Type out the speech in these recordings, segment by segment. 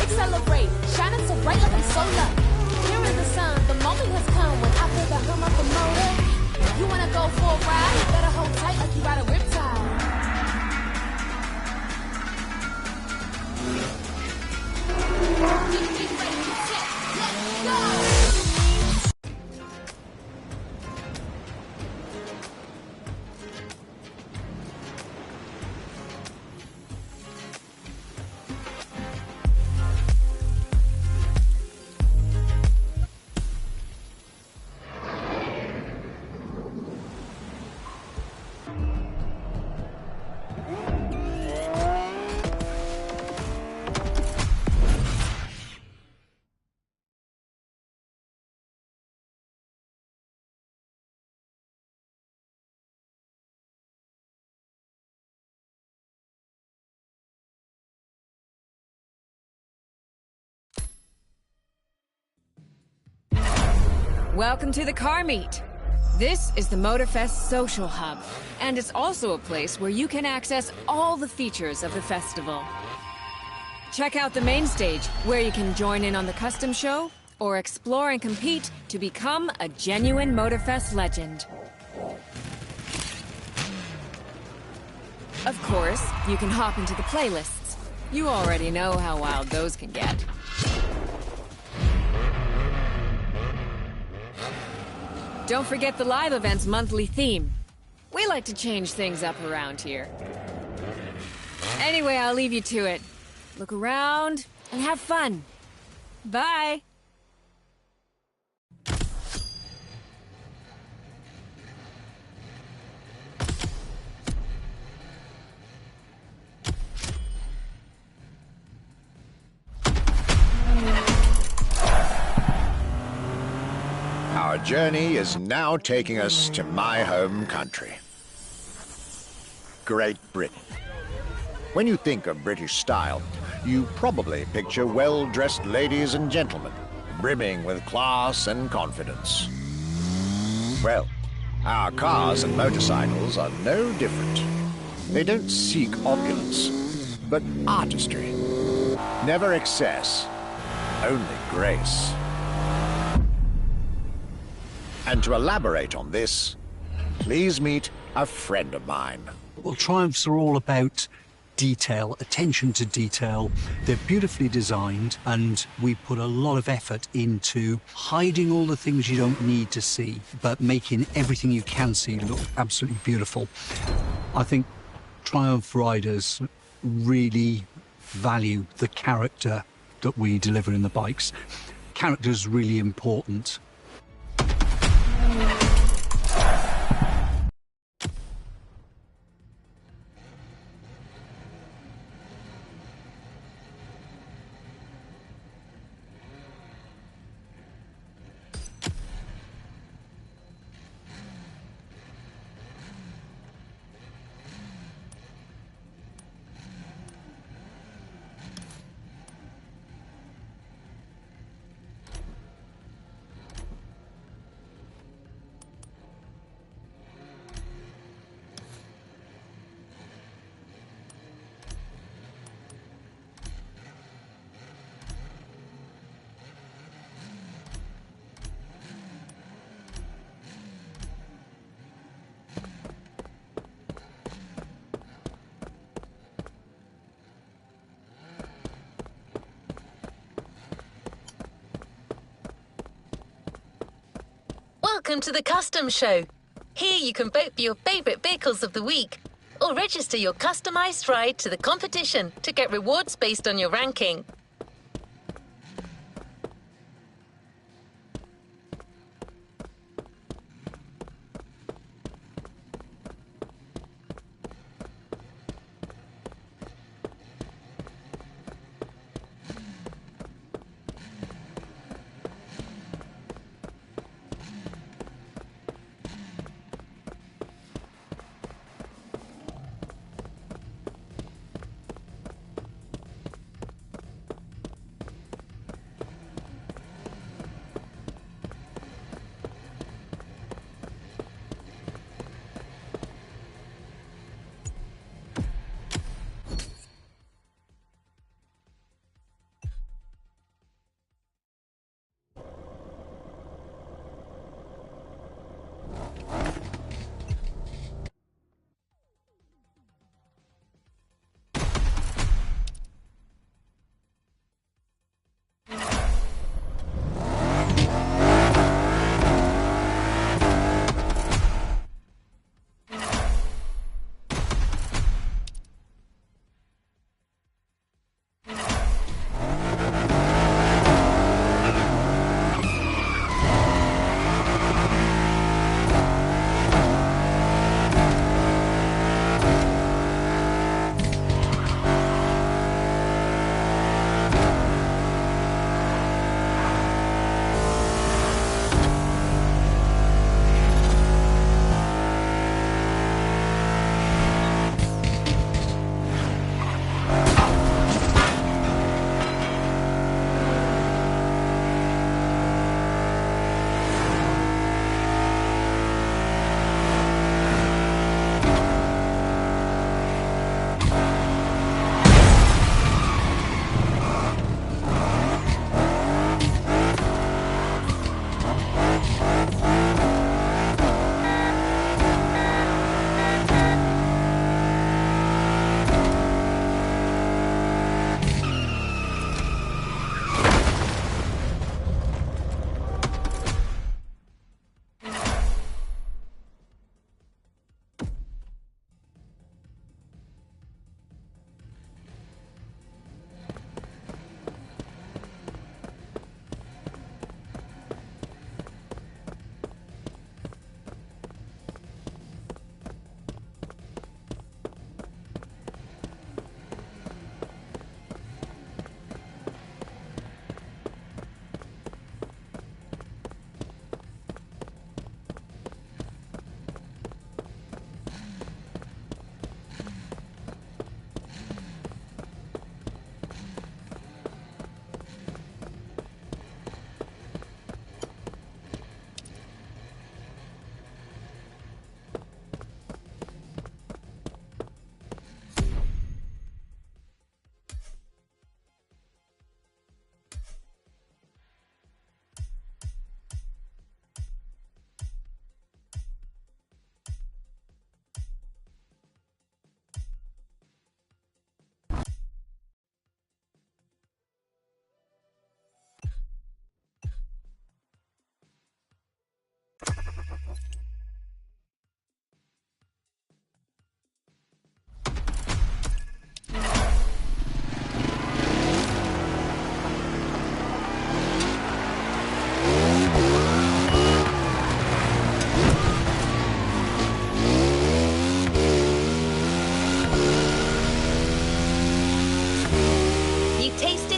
Accelerate, shining so bright like I'm solar. Here is the sun, the moment has come when I feel the hum of the motor. You wanna go for a ride? Better hold tight like you ride a riptide. Get ready, get set, let's go! Welcome to the car meet. This is the Motorfest social hub, and it's also a place where you can access all the features of the festival. Check out the main stage, where you can join in on the custom show, or explore and compete to become a genuine Motorfest legend. Of course, you can hop into the playlists. You already know how wild those can get. Don't forget the live event's monthly theme. We like to change things up around here. Anyway, I'll leave you to it. Look around and have fun. Bye! Our journey is now taking us to my home country, Great Britain. When you think of British style, you probably picture well-dressed ladies and gentlemen, brimming with class and confidence. Well, our cars and motorcycles are no different. They don't seek opulence, but artistry. Never excess, only grace. And to elaborate on this, please meet a friend of mine. Well, Triumphs are all about detail, attention to detail. They're beautifully designed, and we put a lot of effort into hiding all the things you don't need to see, but making everything you can see look absolutely beautiful. I think Triumph riders really value the character that we deliver in the bikes. Character is really important. Welcome to the Custom Show. Here you can vote for your favourite vehicles of the week, or register your customised ride to the competition to get rewards based on your ranking.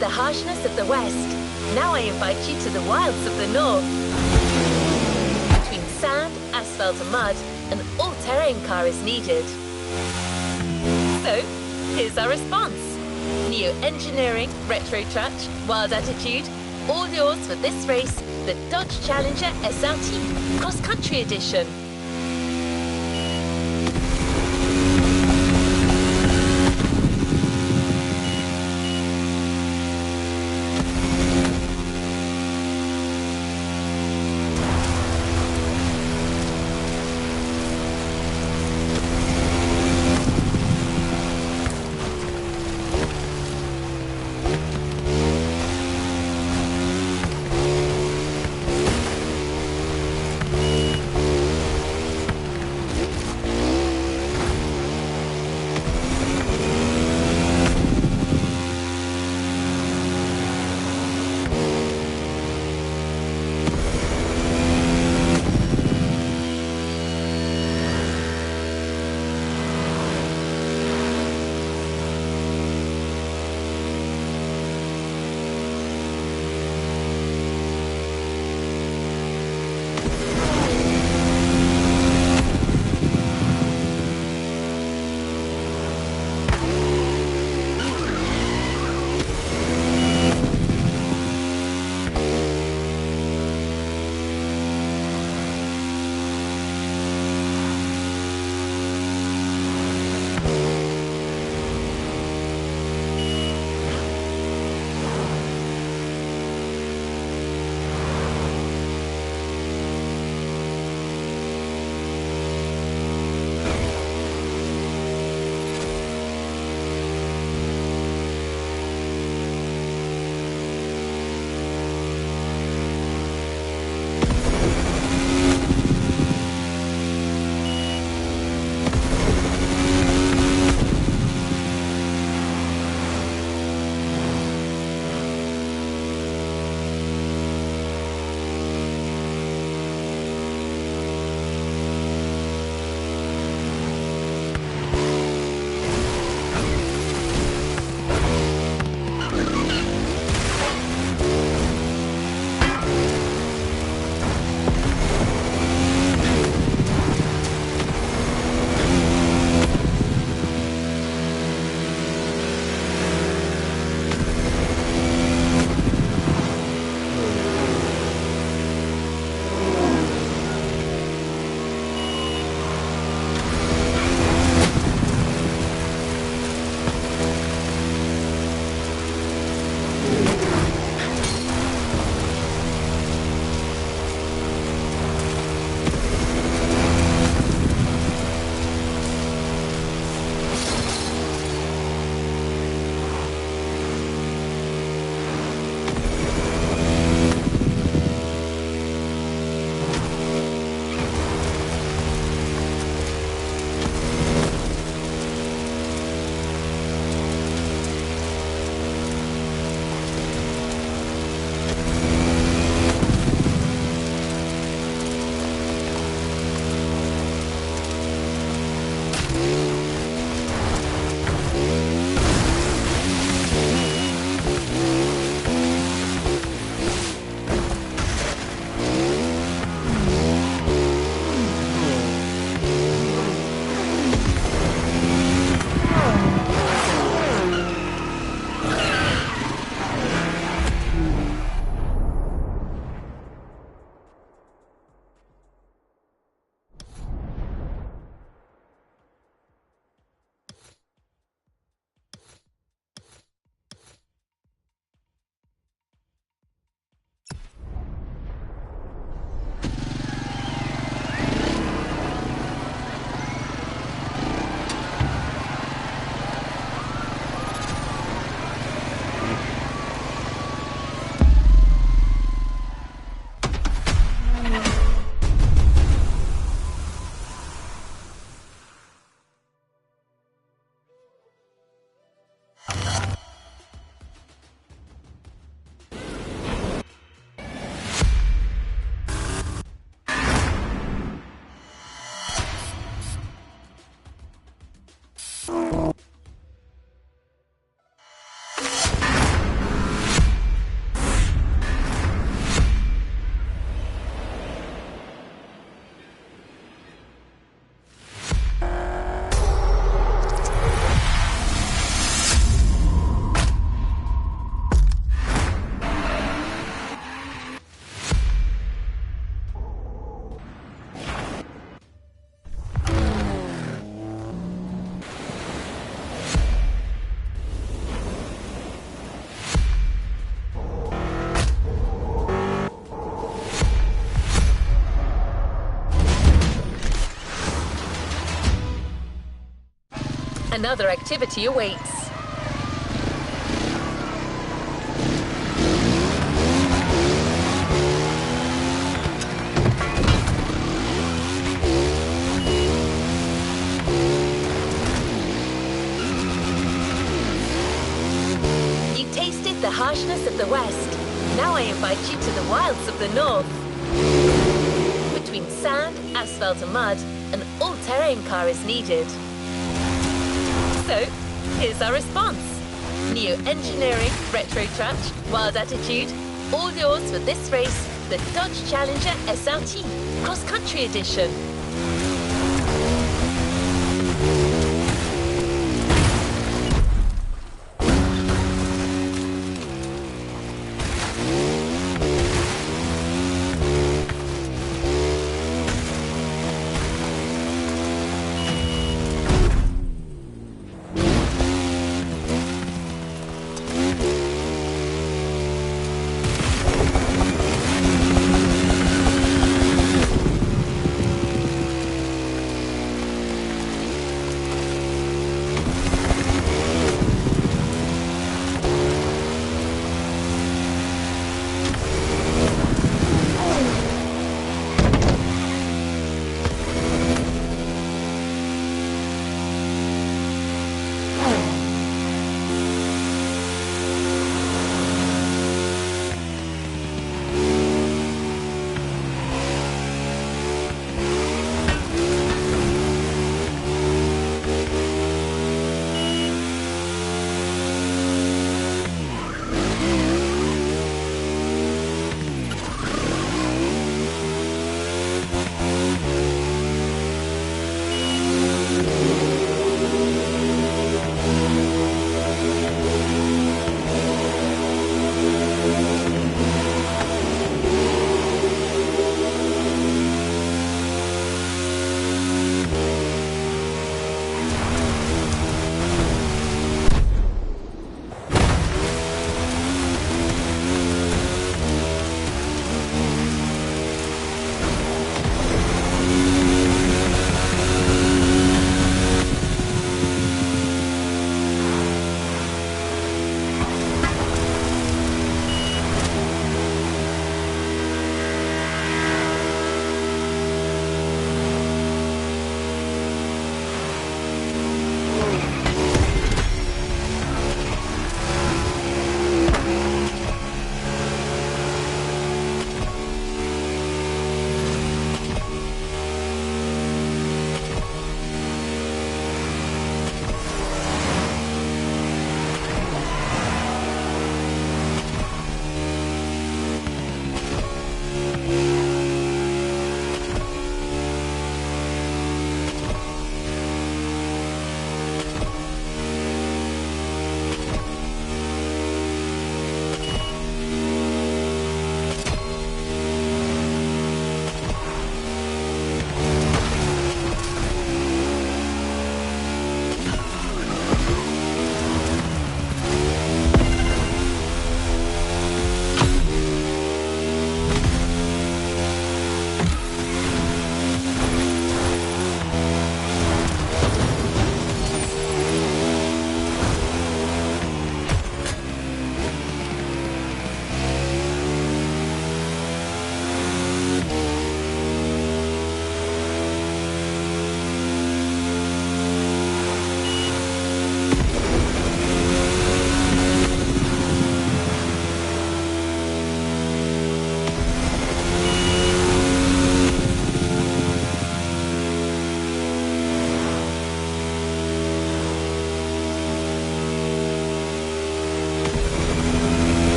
the harshness of the West. Now I invite you to the wilds of the North. Between sand, asphalt and mud, an all-terrain car is needed. So, here's our response. Neo-engineering, retro touch, wild attitude, all yours for this race, the Dodge Challenger SRT Cross Country Edition. Another activity awaits. You tasted the harshness of the West. Now I invite you to the wilds of the North. Between sand, asphalt and mud, an all-terrain car is needed. So, here's our response. Neo engineering, retro touch, wild attitude, all yours for this race, the Dodge Challenger SRT Cross Country Edition.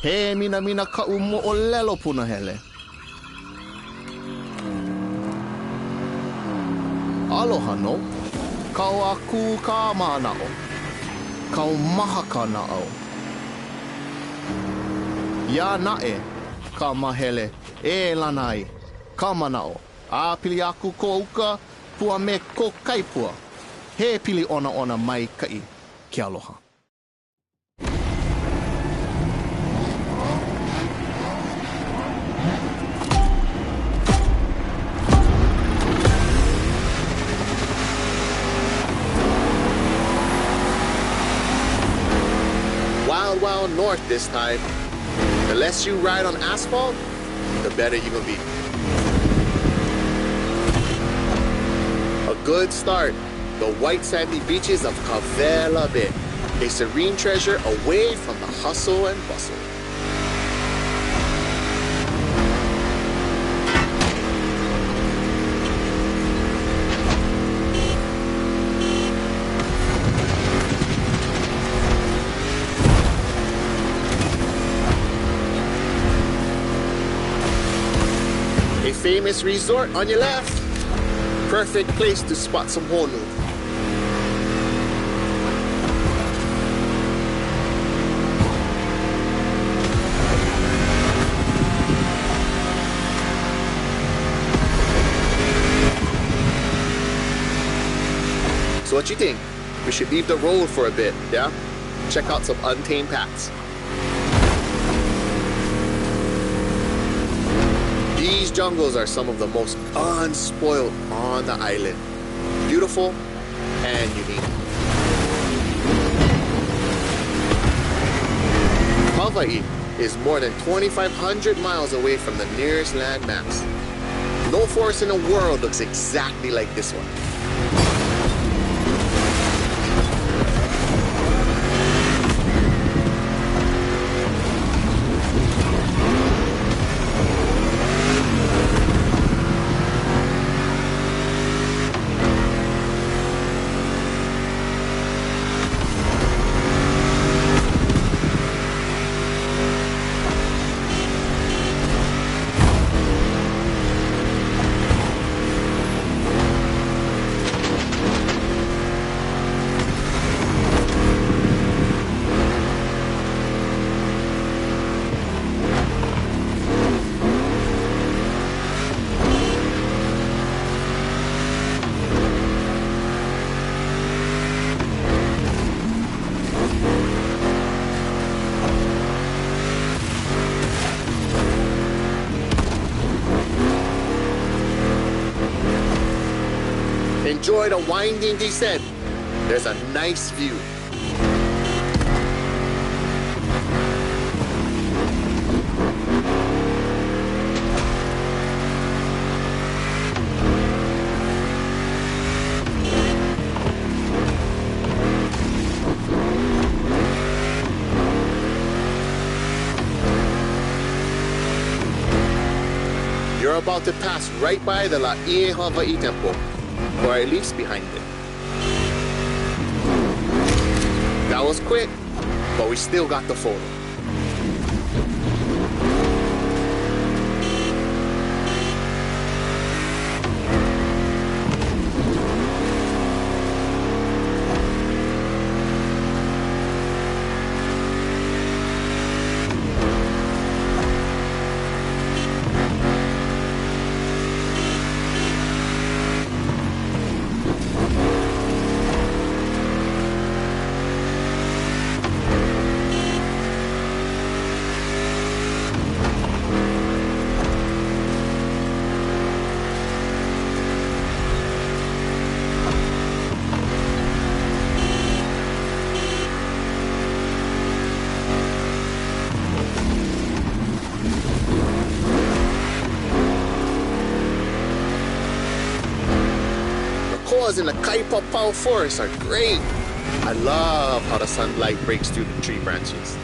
He mina ka umo o lelo puna hele. Aloha no. Kau a ku ka manao. Kau maha ka nao. Ya nae ka mahele e lanai ka manao. A pili aku ko uka pua me ko kaipua. He pili ona mai kai ke aloha. Wild north this time. The less you ride on asphalt, the better you will be. A good start. The white sandy beaches of Kavela Bay. A serene treasure away from the hustle and bustle. A famous resort on your left. Perfect place to spot some honu. So what you think? We should leave the road for a bit, yeah? Check out some untamed paths. These jungles are some of the most unspoiled on the island. Beautiful and unique. Hawaii is more than 2,500 miles away from the nearest landmass. No forest in the world looks exactly like this one. Enjoy the winding descent. There's a nice view. You're about to pass right by the Laie Hawaii Temple, or at least behind it. That was quick, but we still got the photo. In the Kaipapau forest are great. I love how the sunlight breaks through the tree branches.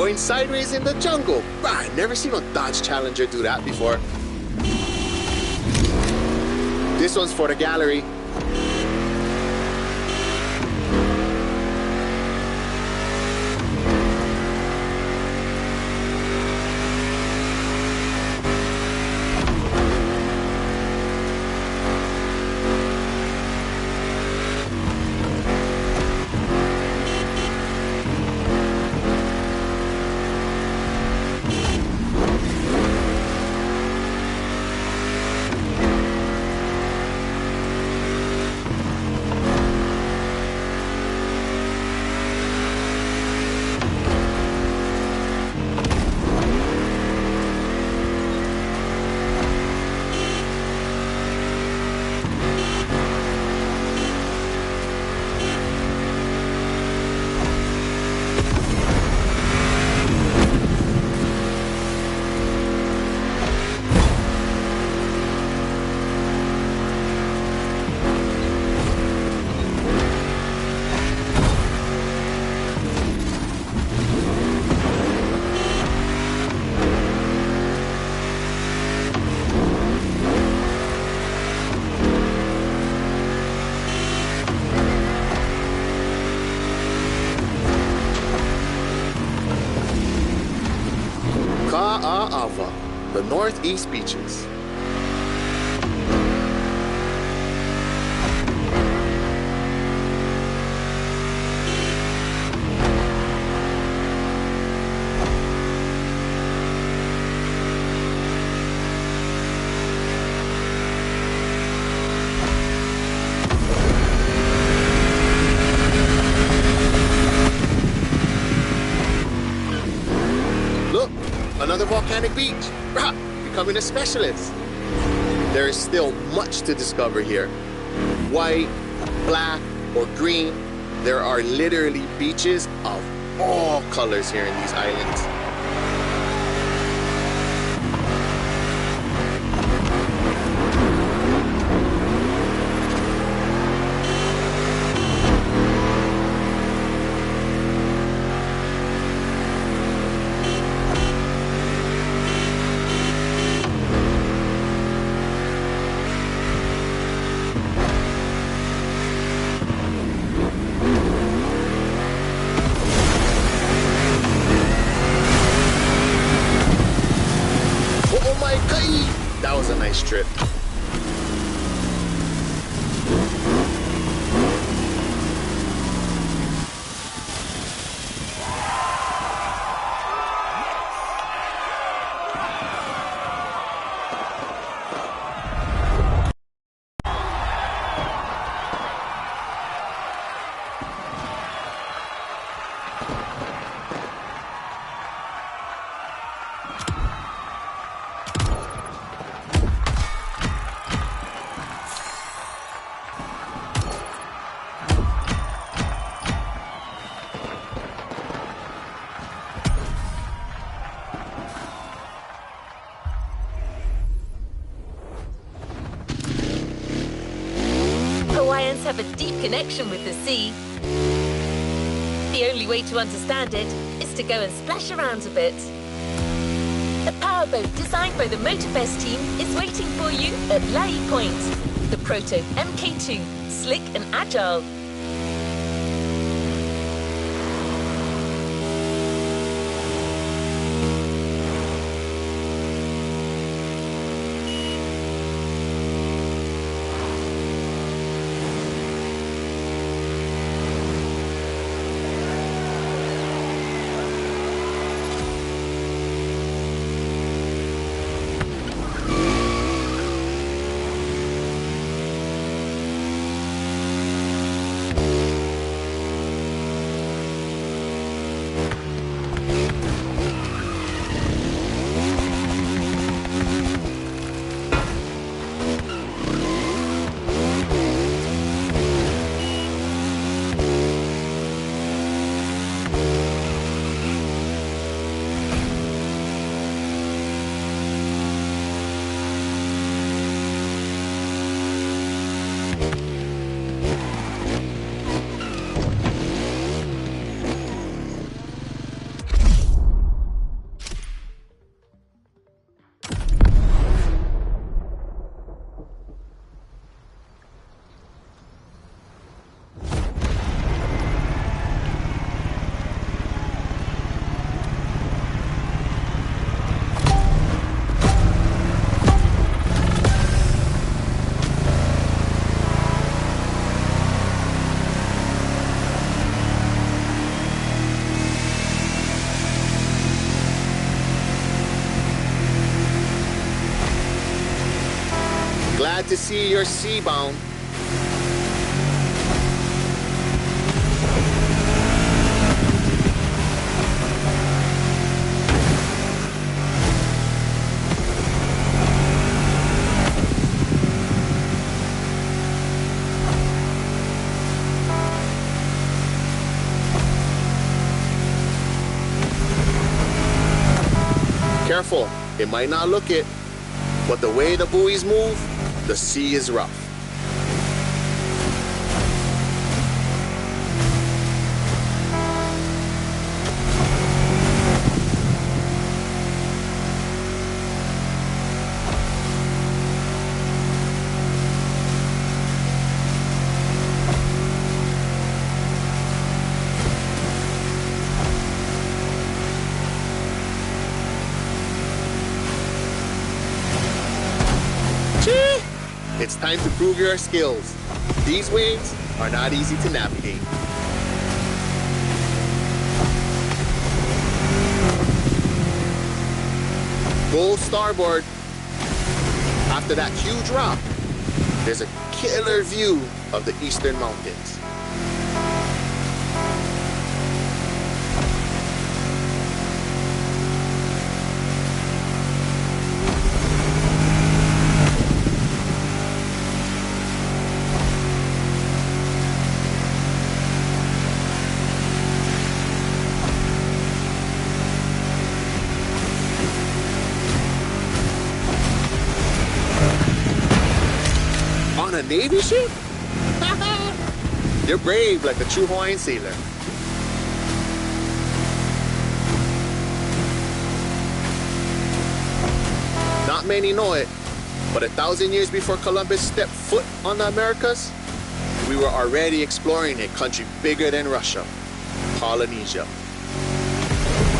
Going sideways in the jungle. I never seen a Dodge Challenger do that before. This one's for the gallery. Ka'a'ava, the northeast beaches. Look, another volcanic beach. Rah, becoming a specialist. There is still much to discover here. White, black, or green, there are literally beaches of all colors here in these islands. That was a nice trip. Hawaiians have a deep connection with the sea. The only way to understand it is to go and splash around a bit. A powerboat designed by the Motorfest team is waiting for you at Lai Point. The Proto MK2, slick and agile. Glad to see you're sea-bound. Careful, it might not look it, but the way the buoys move, the sea is rough. It's time to prove your skills. These waves are not easy to navigate. Go starboard. After that huge rock, there's a killer view of the Eastern Mountains. On a Navy ship? You're brave like a true Hawaiian sailor. Not many know it, but 1,000 years before Columbus stepped foot on the Americas, we were already exploring a country bigger than Russia, Polynesia.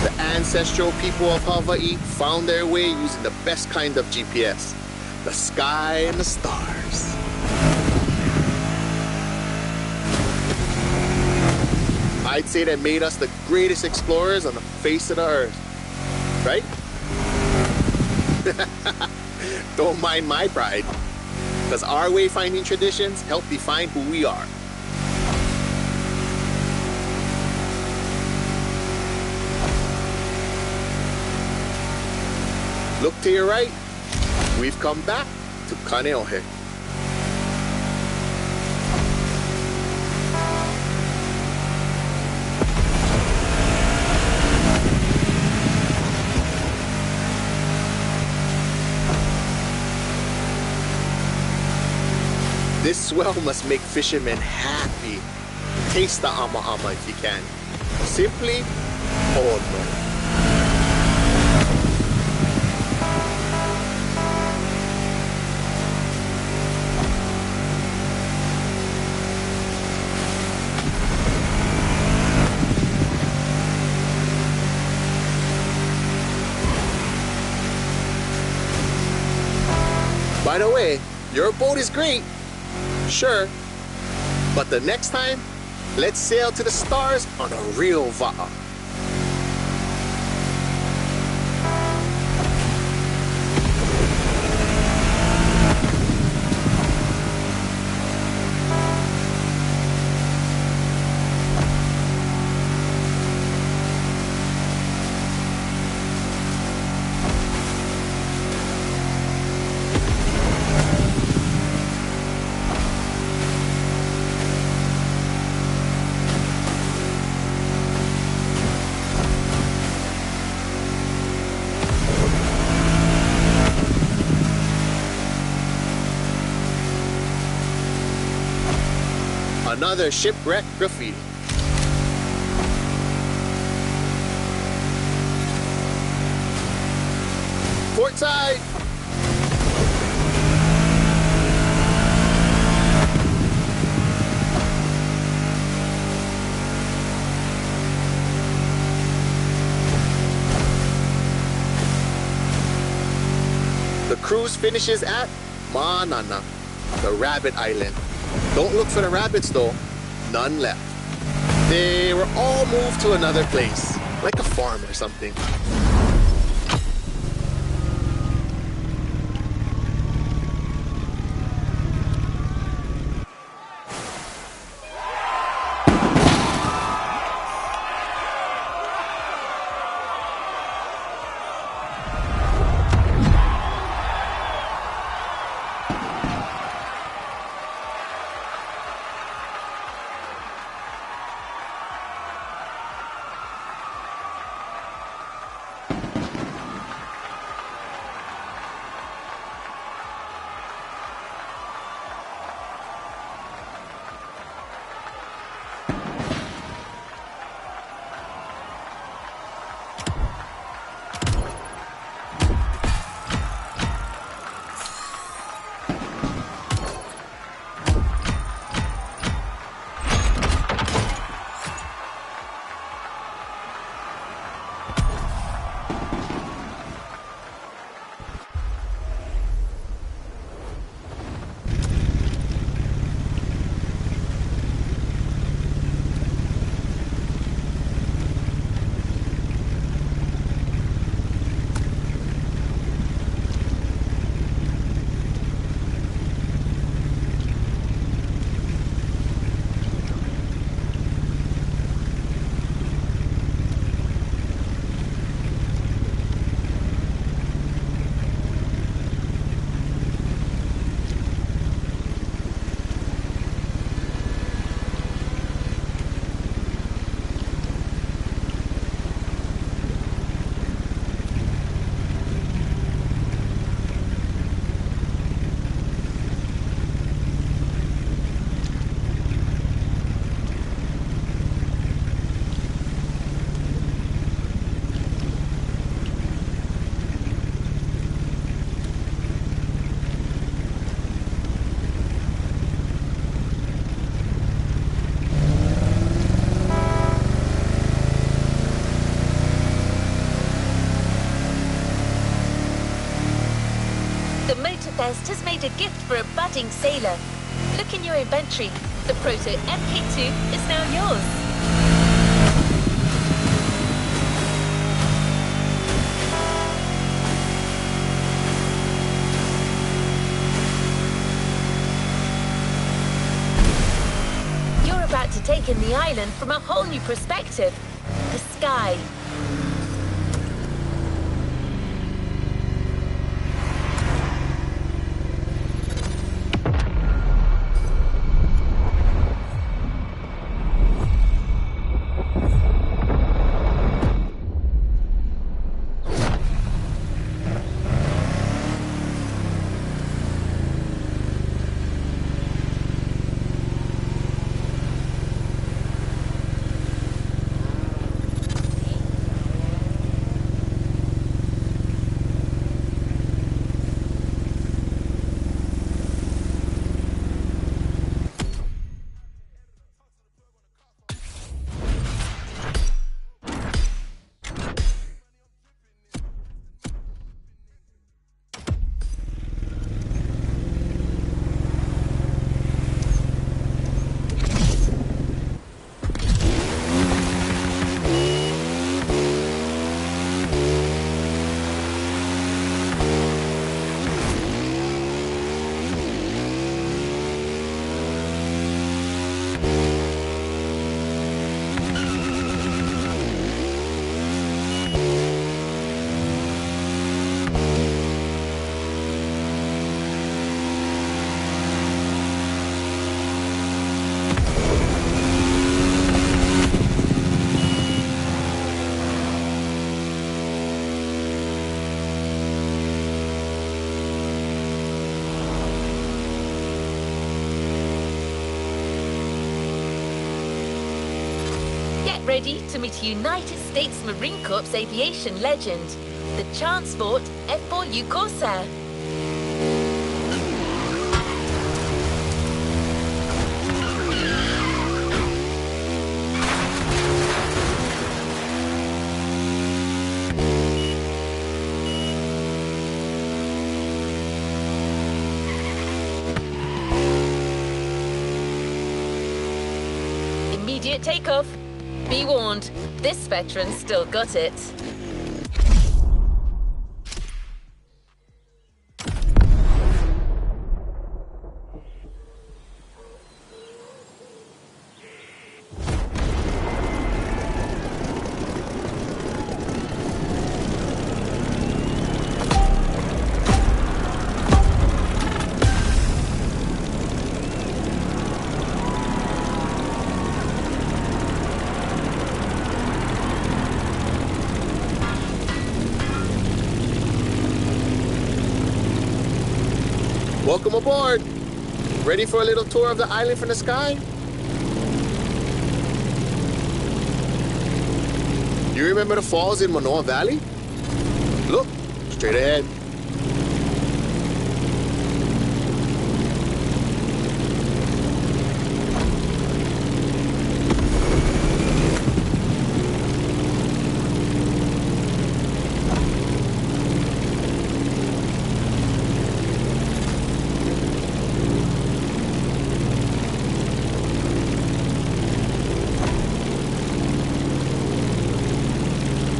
The ancestral people of Hawaii found their way using the best kind of GPS, the sky and the stars. I'd say that made us the greatest explorers on the face of the earth, right? Don't mind my pride, because our wayfinding traditions help define who we are. Look to your right, we've come back to Kaneohe. This swell must make fishermen happy. Taste the ama-ama if you can. Simply, oh no. By the way, your boat is great. Sure, but the next time, let's sail to the stars on a real va'a. Another shipwreck graffiti. Port side! The cruise finishes at Ma'anana, the rabbit island. Don't look for the rabbits though, none left. They were all moved to another place, like a farm or something. The Motorfest has made a gift for a budding sailor. Look in your inventory. The Proto MK2 is now yours. You're about to take in the island from a whole new perspective. The sky. Ready to meet a United States Marine Corps aviation legend, the Transport F4U Corsair. Immediate takeoff. Be warned, this veteran still got it. Welcome aboard. Ready for a little tour of the island from the sky? You remember the falls in Manoa Valley? Look, straight ahead.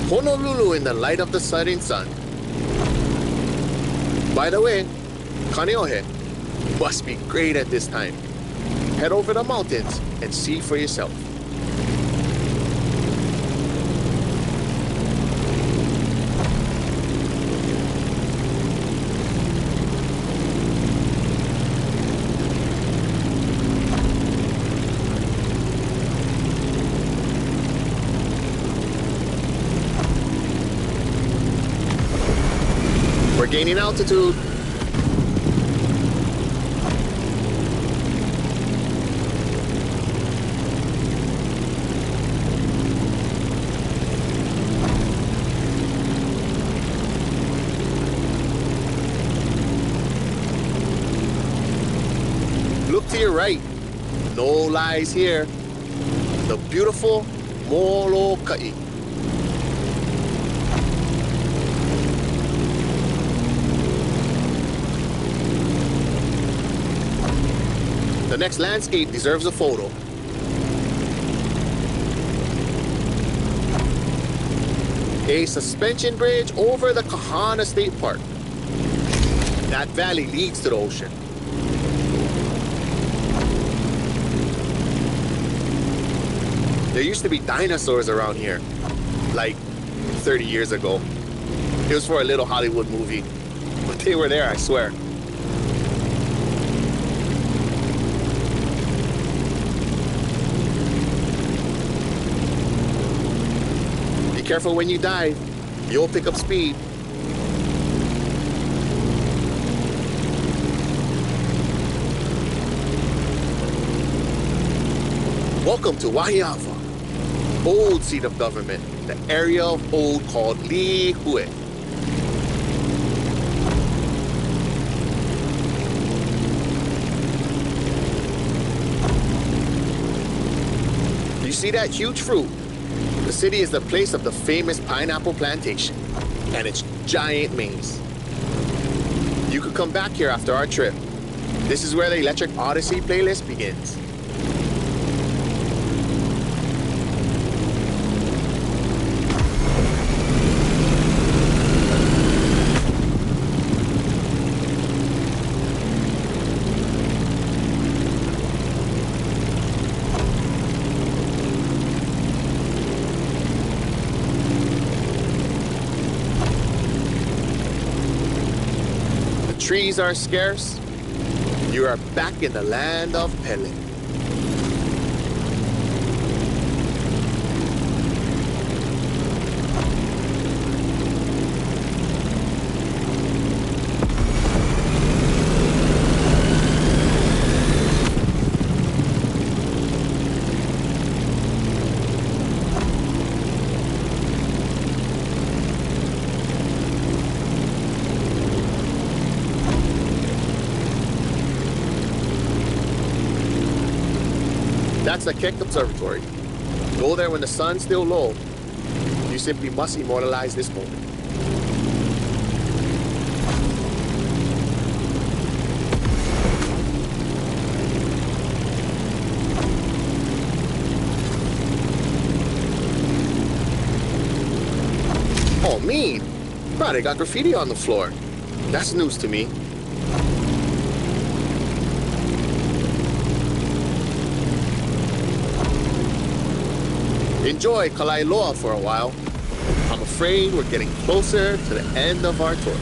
Honolulu in the light of the setting sun. By the way, Kaneohe must be great at this time. Head over the mountains and see for yourself. We're gaining altitude. Look to your right. No lies here. The beautiful Molokai. The next landscape deserves a photo. A suspension bridge over the Kahana State Park. That valley leads to the ocean. There used to be dinosaurs around here, like 30 years ago. It was for a little Hollywood movie, but they were there, I swear. Careful when you dive, you'll pick up speed. Welcome to Wahiawa, old seat of government, the area of old called Lihue. You see that huge fruit? The city is the place of the famous pineapple plantation and its giant maze. You could come back here after our trip. This is where the Electric Odyssey playlist begins. Trees are scarce. You are back in the land of Pele. That's the Keck Observatory. Go there when the sun's still low. You simply must immortalize this moment. Oh, mean. Bro, they got graffiti on the floor. That's news to me. Enjoy Kalailoa for a while. I'm afraid we're getting closer to the end of our tour.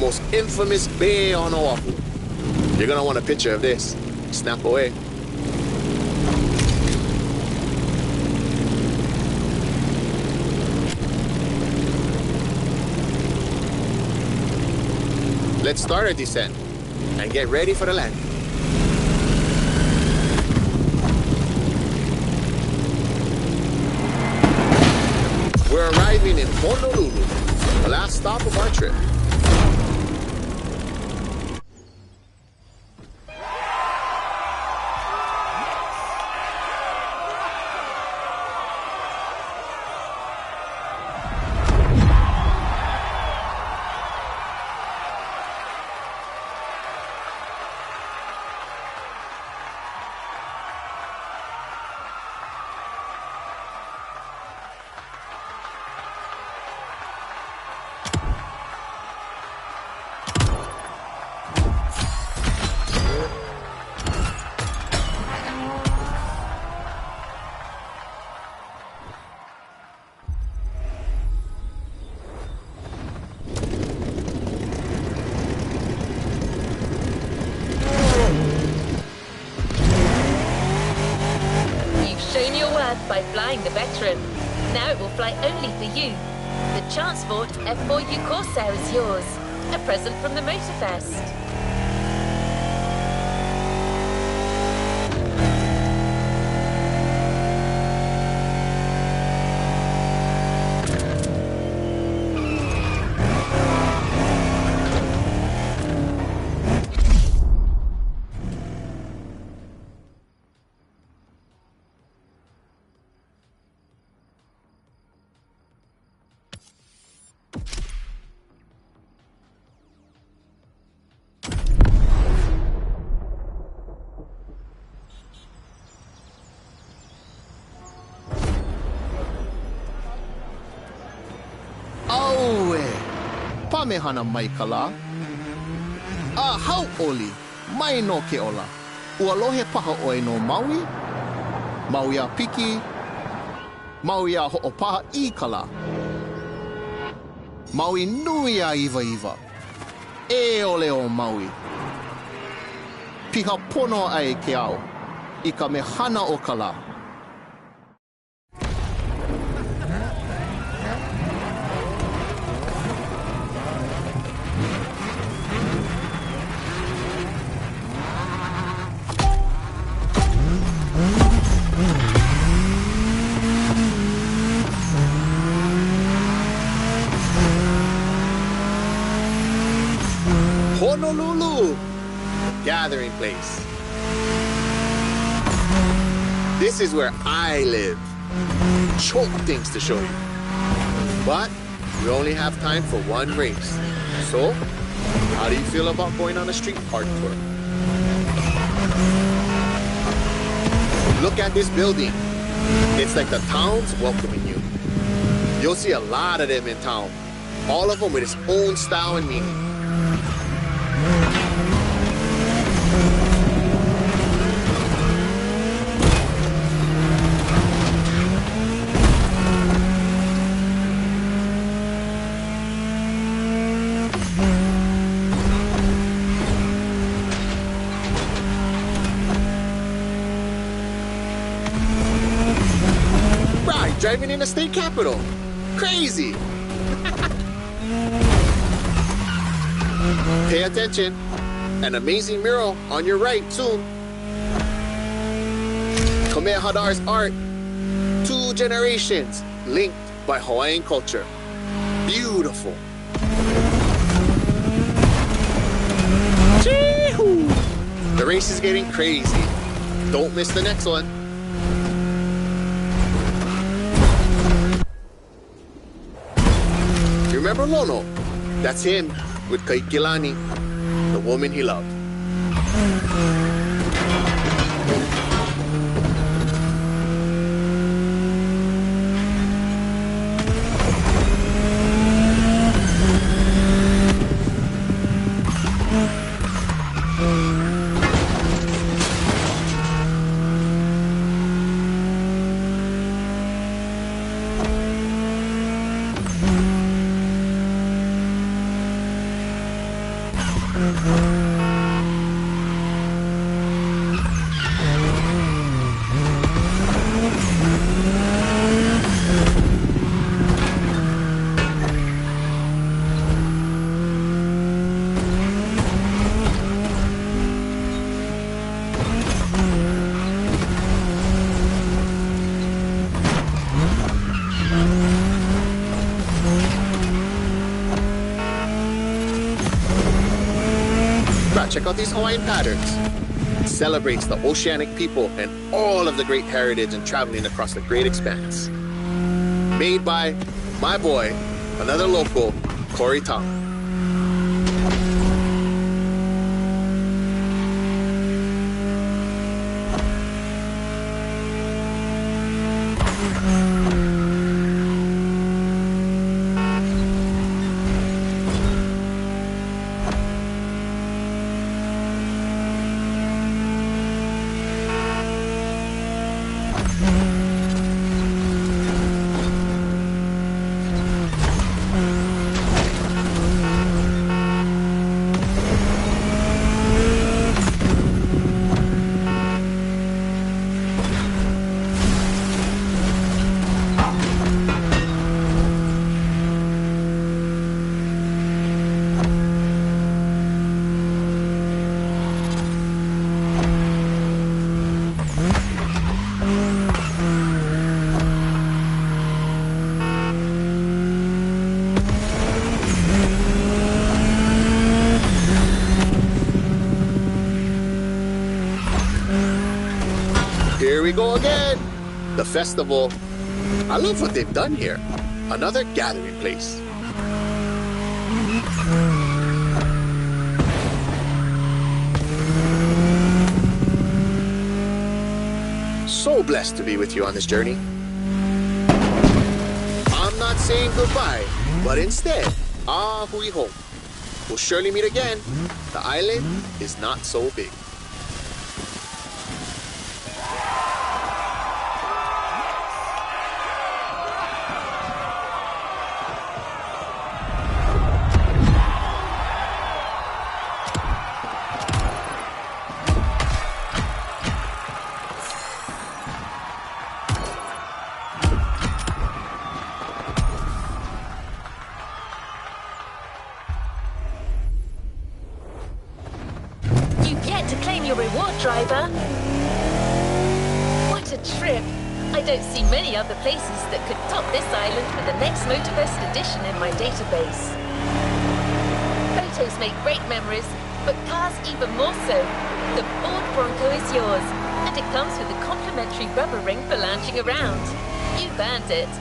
most infamous bay on Oahu. You're gonna want a picture of this. Snap away. Let's start our descent and get ready for the landing. We're arriving in Honolulu, the last stop of our trip. By flying the Veteran. Now it will fly only for you. The Transport F4U Corsair is yours. A present from the Motorfest. Pamehana maikala. Hau oli, mai no ke ola. Ualohe paha oe no Maui. Maui a piki. Maui a ho'opaha I kala. Maui nui a iwa iwa. E ole o Maui. Piha pono ai ke au. I ka mehana o kala. Honolulu, gathering place. This is where I live. Choke things to show you. But we only have time for one race. So, how do you feel about going on a street park tour? Look at this building. It's like the town's welcoming you. You'll see a lot of them in town. All of them with its own style and meaning. Right, driving in the state capital. Crazy. Pay attention. An amazing mural on your right soon. Kamehameha's art. 2 generations linked by Hawaiian culture. Beautiful. Chee-hoo! The race is getting crazy. Don't miss the next one. Remember Lono? That's him with Kaikilani, the woman he loved. Check out these Hawaiian patterns. It celebrates the oceanic people and all of the great heritage and traveling across the great expanse. Made by my boy, another local, Corey Tom. Here we go again. The festival. I love what they've done here. Another gathering place. So blessed to be with you on this journey. I'm not saying goodbye, but instead, hui home. We'll surely meet again. The island is not so big. Driver. What a trip! I don't see many other places that could top this island for the next Motorfest edition in my database. Photos make great memories, but cars even more so. The Ford Bronco is yours, and it comes with a complimentary rubber ring for lounging around. You've earned it.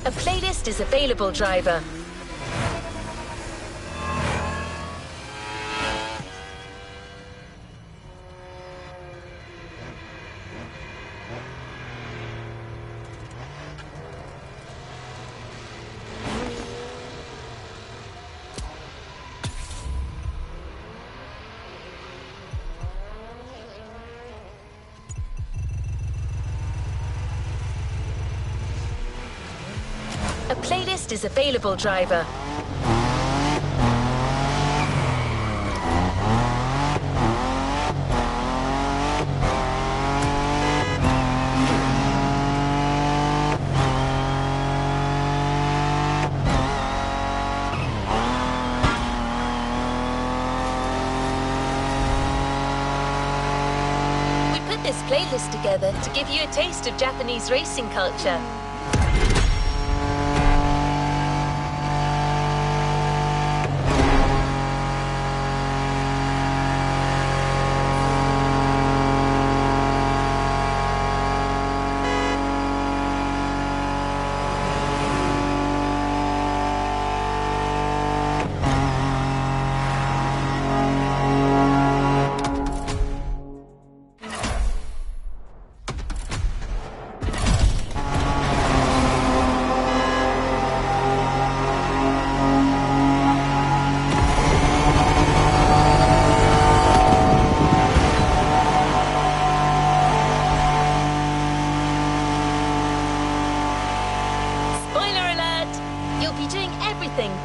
A playlist is available, driver. playlist is available, driver. This playlist together to give you a taste of Japanese racing culture.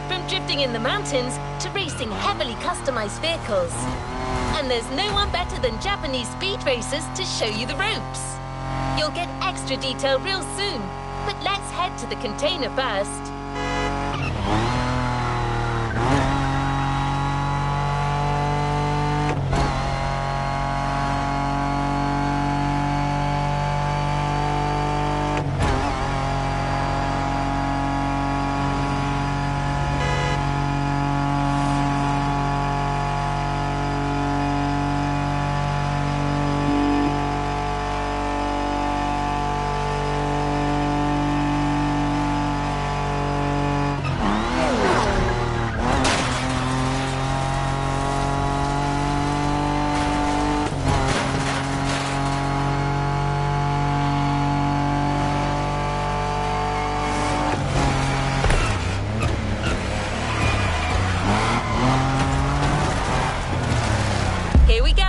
From drifting in the mountains to racing heavily customized vehicles. And there's no one better than Japanese speed racers to show you the ropes. You'll get extra detail real soon, but let's head to the container first. Here we go!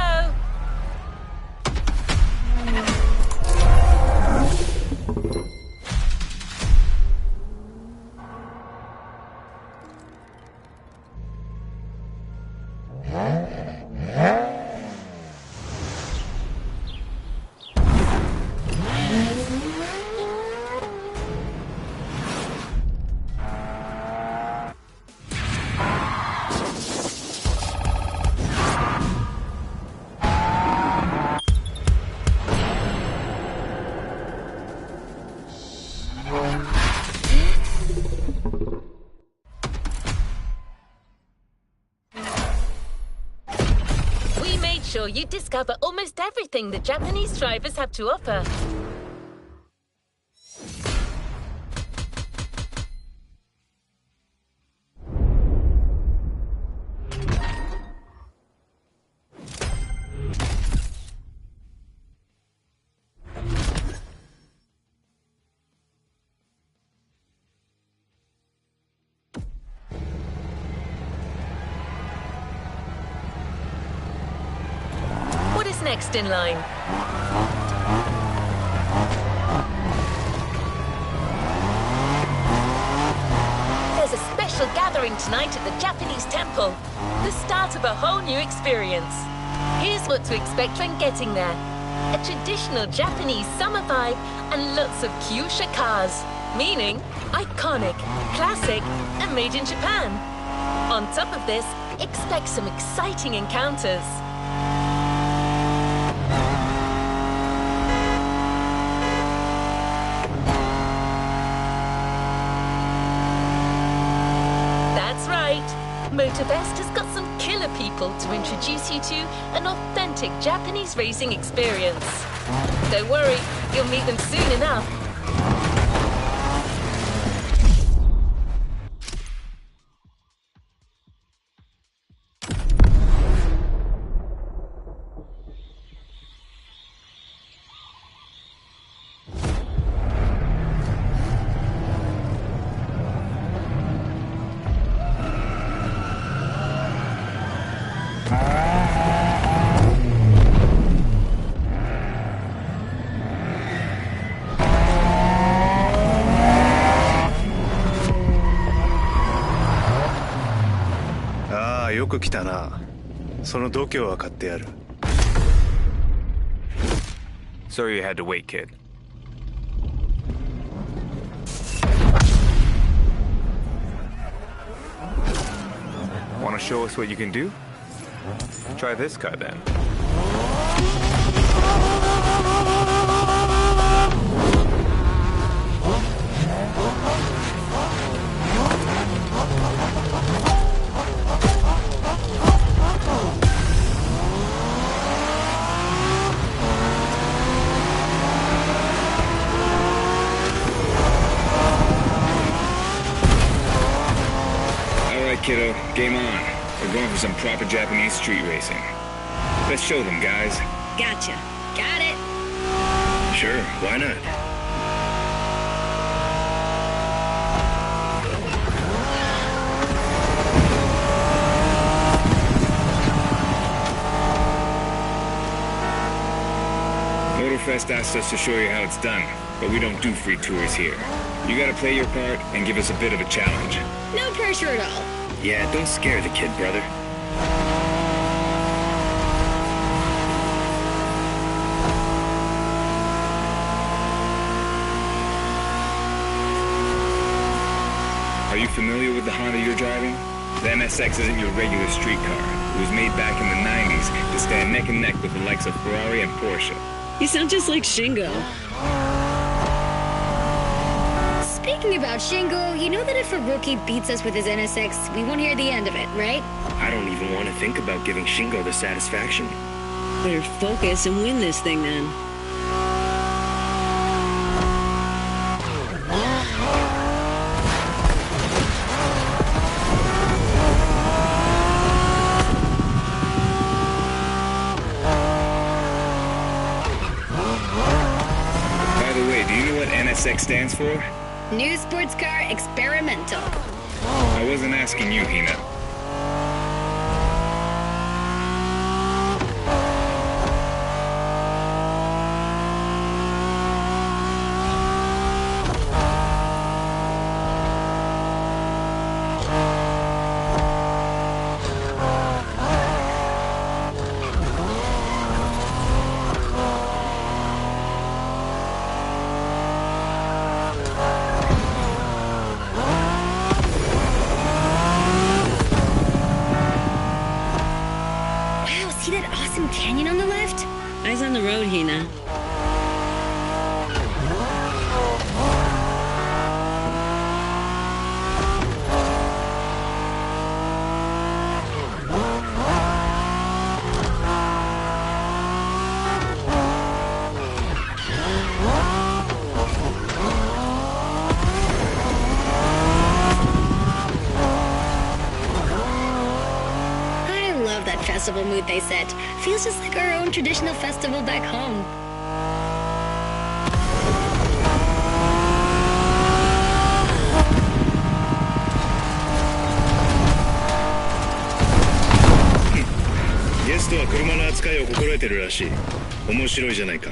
Sure you discover almost everything the Japanese drivers have to offer. Next in line. There's a special gathering tonight at the Japanese temple. The start of a whole new experience. Here's what to expect when getting there. A traditional Japanese summer vibe and lots of kyusha cars. Meaning iconic, classic and made in Japan. On top of this, expect some exciting encounters. Motorfest has got some killer people to introduce you to an authentic Japanese racing experience. Don't worry, you'll meet them soon enough. く来たな。その度胸は買ってやる。Sorry you had to wait, kid. Want to show us what you can do? Try this car then. Kiddo, game on. We're going for some proper Japanese street racing. Let's show them, guys. Gotcha. Got it. Sure, why not? Motorfest asked us to show you how it's done, but we don't do free tours here. You gotta play your part and give us a bit of a challenge. No pressure at all. Yeah, don't scare the kid, brother. Are you familiar with the Honda you're driving? The NSX isn't your regular street car. It was made back in the 90s to stand neck and neck with the likes of Ferrari and Porsche. You sound just like Shingo. Speaking about Shingo, you know that if a rookie beats us with his NSX, we won't hear the end of it, right? I don't even want to think about giving Shingo the satisfaction. Better focus and win this thing then. By the way, do you know what NSX stands for? New sports car experimental. I wasn't asking you, Hina. See that awesome canyon on the left? Eyes on the road, Hina. Festival mood they set. Feels just like our own traditional festival back home. Guest は車の扱いを心得てるらしい。面白いじゃないか。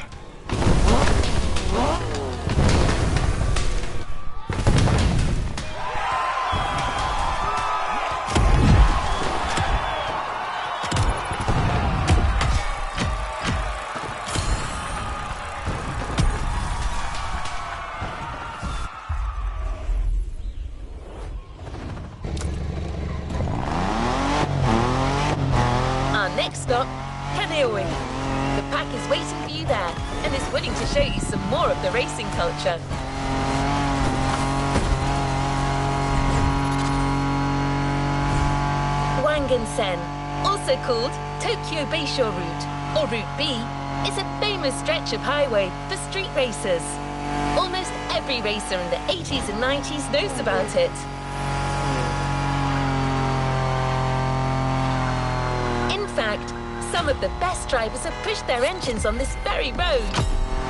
Next stop, Kaneohe. The pack is waiting for you there and is willing to show you some more of the racing culture. Wangan-sen, also called Tokyo Bayshore Route, or Route B, is a famous stretch of highway for street racers. Almost every racer in the 80s and 90s knows about it. In fact, some of the best drivers have pushed their engines on this very road.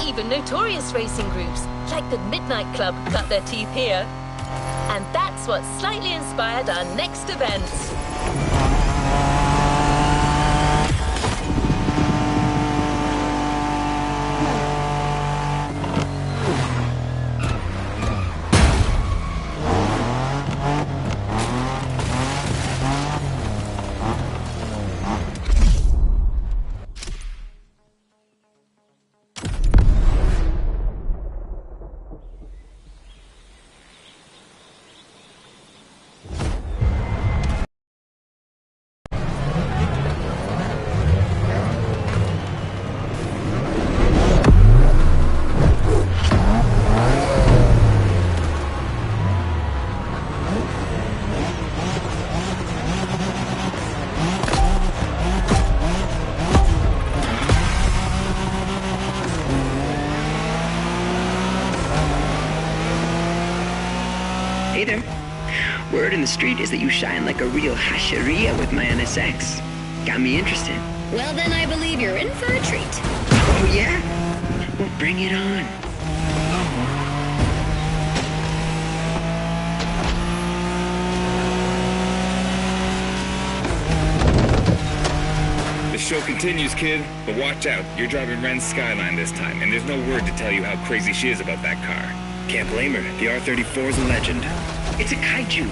Even notorious racing groups, like the Midnight Club, cut their teeth here. And that's what slightly inspired our next event. Hey there. Word in the street is that you shine like a real hasheria with my NSX. Got me interested. Well, then I believe you're in for a treat. Oh, yeah? Well, bring it on. The show continues, kid, but watch out. You're driving Ren's Skyline this time, and there's no word to tell you how crazy she is about that car. Can't blame her. The R-34 is a legend. It's a kaiju.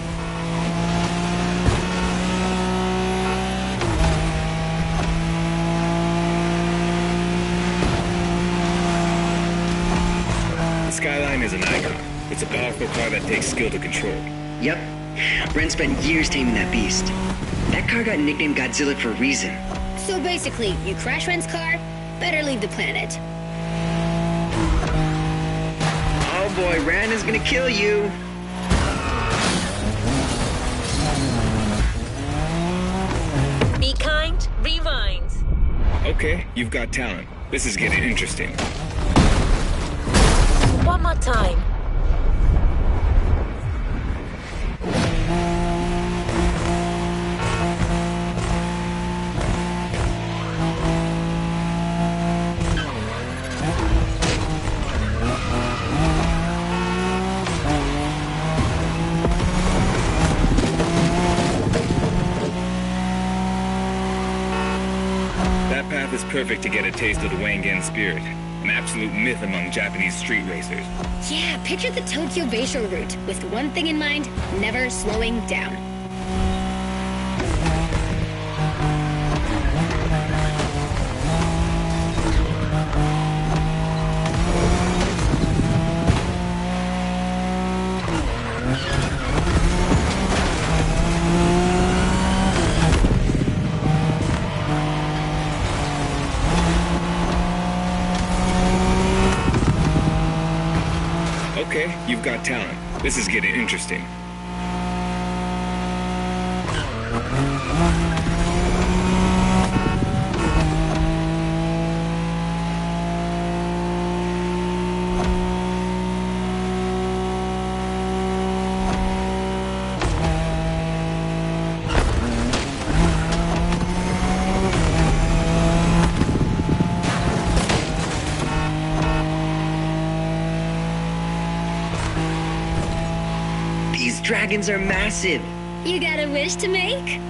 The Skyline is an icon. It's a powerful car that takes skill to control. Yep. Ren spent years taming that beast. That car got nicknamed Godzilla for a reason. So basically, you crash Ren's car, better leave the planet. Oh boy, Ren is gonna kill you. Be kind, rewind. Okay, you've got talent. This is getting interesting. One more time. That path is perfect to get a taste of the Wangan spirit, an absolute myth among Japanese street racers. Yeah, picture the Tokyo Bayshore route, with one thing in mind, never slowing down. Okay, you've got talent. This is getting interesting. These dragons are massive. You got a wish to make?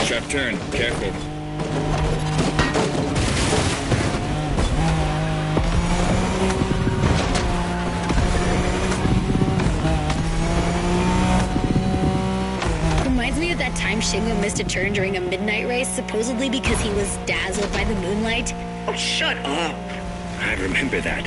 Sharp turn, careful. Reminds me of that time Shingo missed a turn during a midnight race, supposedly because he was dazzled by the moonlight. Oh, shut up. I remember that.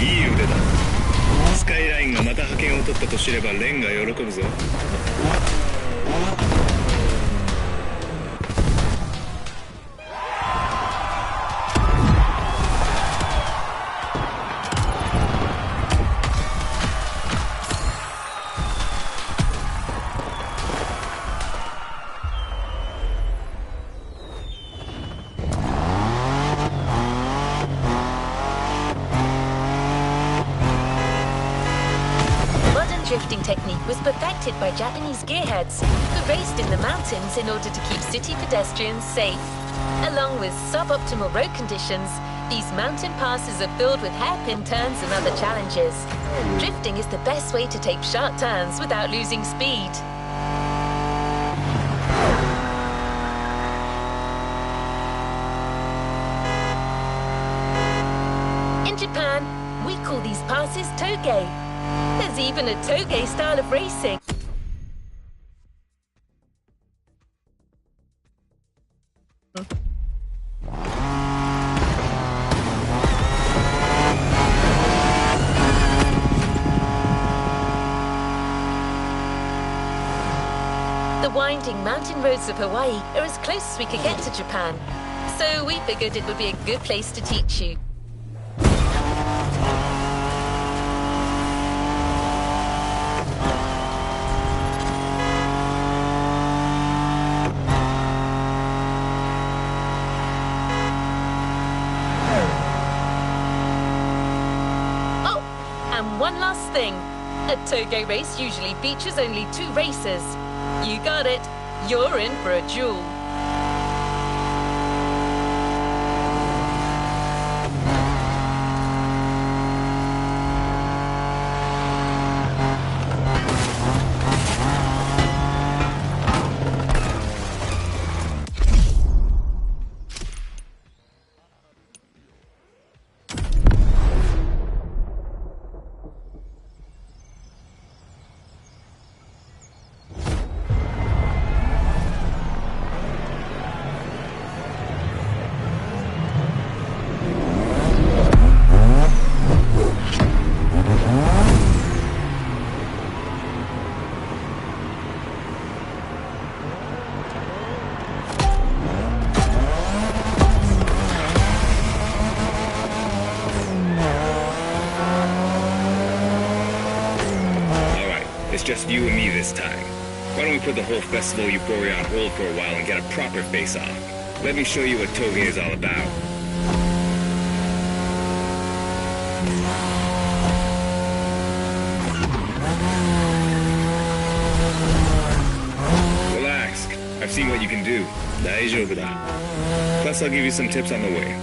いい腕だ。スカイラインがまた覇権を取ったと知ればレンが喜ぶぞ。Modern drifting technique was perfected by Japanese gearheads who raced in the mountains in order to keep city pedestrians safe. Along with suboptimal road conditions, these mountain passes are filled with hairpin turns and other challenges. Drifting is the best way to take sharp turns without losing speed. In Japan, we call these passes toge. There's even a toge style of racing. The winding mountain roads of Hawaii are as close as we could get to Japan. So we figured it would be a good place to teach you. Oh, and one last thing. A toge race usually features only 2 racers. You got it. You're in for a duel. Just you and me this time. Why don't we put the whole festival euphoria on hold for a while and get a proper face-off? Let me show you what toge is all about. Relax. I've seen what you can do. 大丈夫だ. Plus, I'll give you some tips on the way.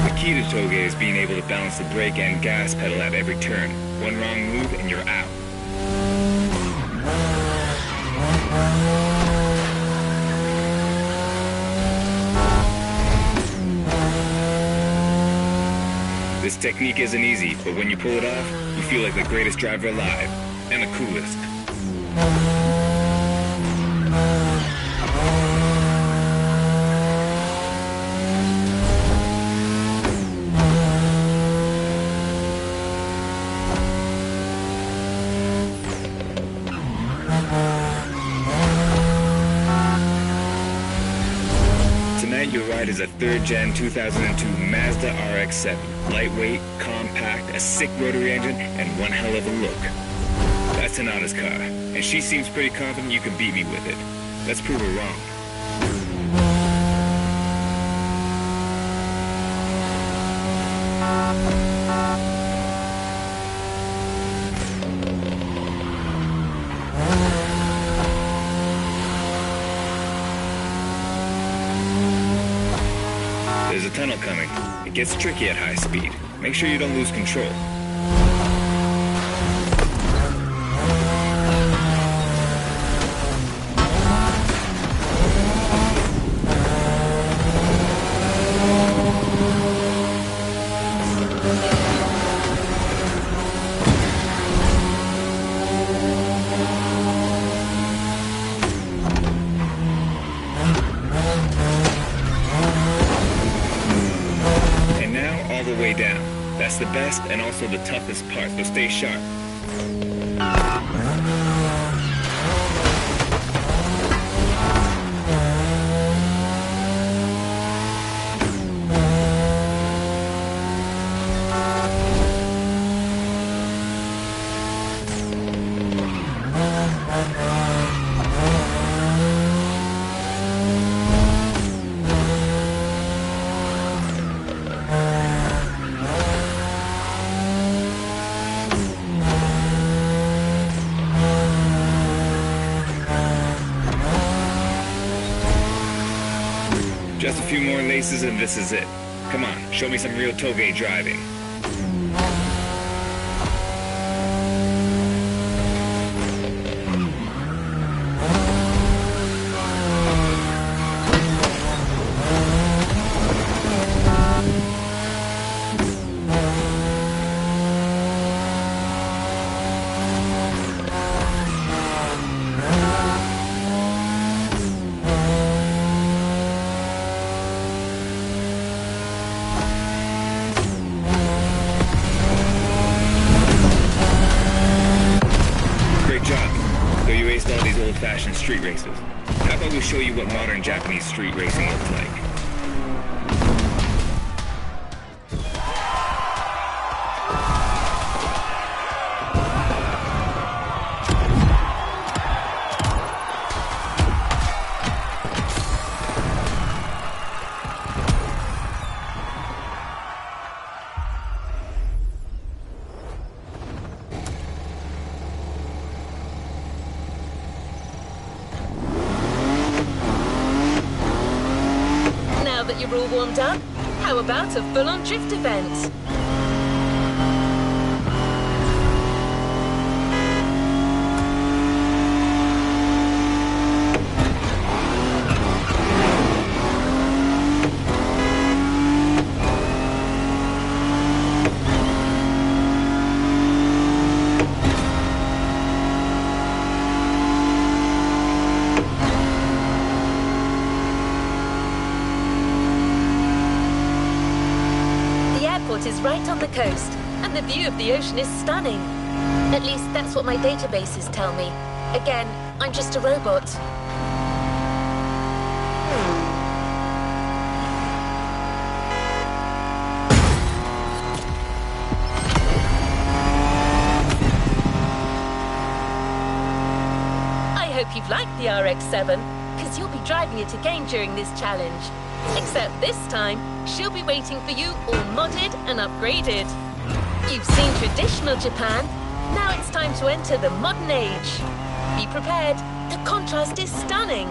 The key to toge is being able to balance the brake and gas pedal at every turn. One wrong move and you're out. This technique isn't easy, but when you pull it off, you feel like the greatest driver alive, and the coolest. Tonight your ride is a 3rd Gen 2002 Mazda RX-7. Lightweight, compact, a sick rotary engine, and one hell of a look. That's Tanada's car, and she seems pretty confident you can beat me with it. Let's prove her wrong. There's a tunnel coming. It gets tricky at high speed. Make sure you don't lose control. All the way down. That's the best and also the toughest part, so stay sharp. Just a few more laces and this is it. Come on, show me some real toge driving. how about we show you what modern Japanese street racing looks like? Now that you're all warmed up, how about a full-on drift event? Is right on the coast, and the view of the ocean is stunning. At least that's what my databases tell me. Again, I'm just a robot. I hope you've liked the RX-7, because you'll be driving it again during this challenge. Except this time, she'll be waiting for you all modded and upgraded. You've seen traditional Japan, now it's time to enter the modern age. Be prepared, the contrast is stunning.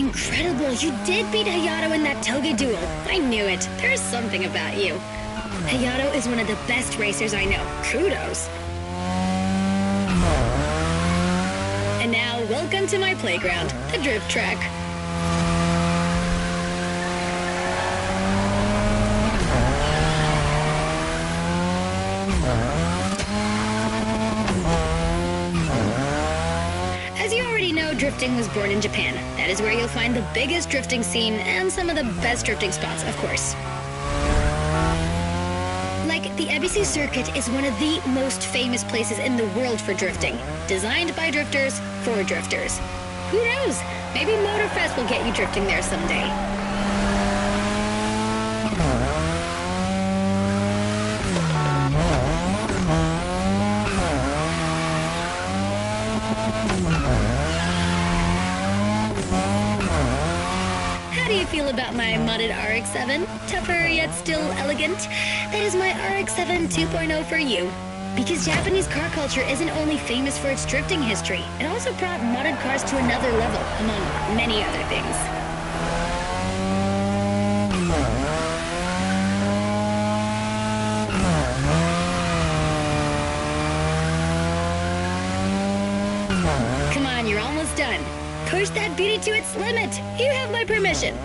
incredible. You did beat Hayato in that toge duel. I knew it. There's something about you. Hayato is one of the best racers I know. Kudos. And now, welcome to my playground, the drift track. As you already know, drifting was born in Japan. That is where you'll find the biggest drifting scene and some of the best drifting spots, of course. Like, the Ebisu Circuit is one of the most famous places in the world for drifting. Designed by drifters, for drifters. Who knows? Maybe Motorfest will get you drifting there someday. How do you feel about my modded RX-7? Tougher yet still elegant? That is my RX-7 2.0 for you. Because Japanese car culture isn't only famous for its drifting history, it also brought modded cars to another level, among many other things. Come on, you're almost done. Push that beauty to its limit. You have my permission.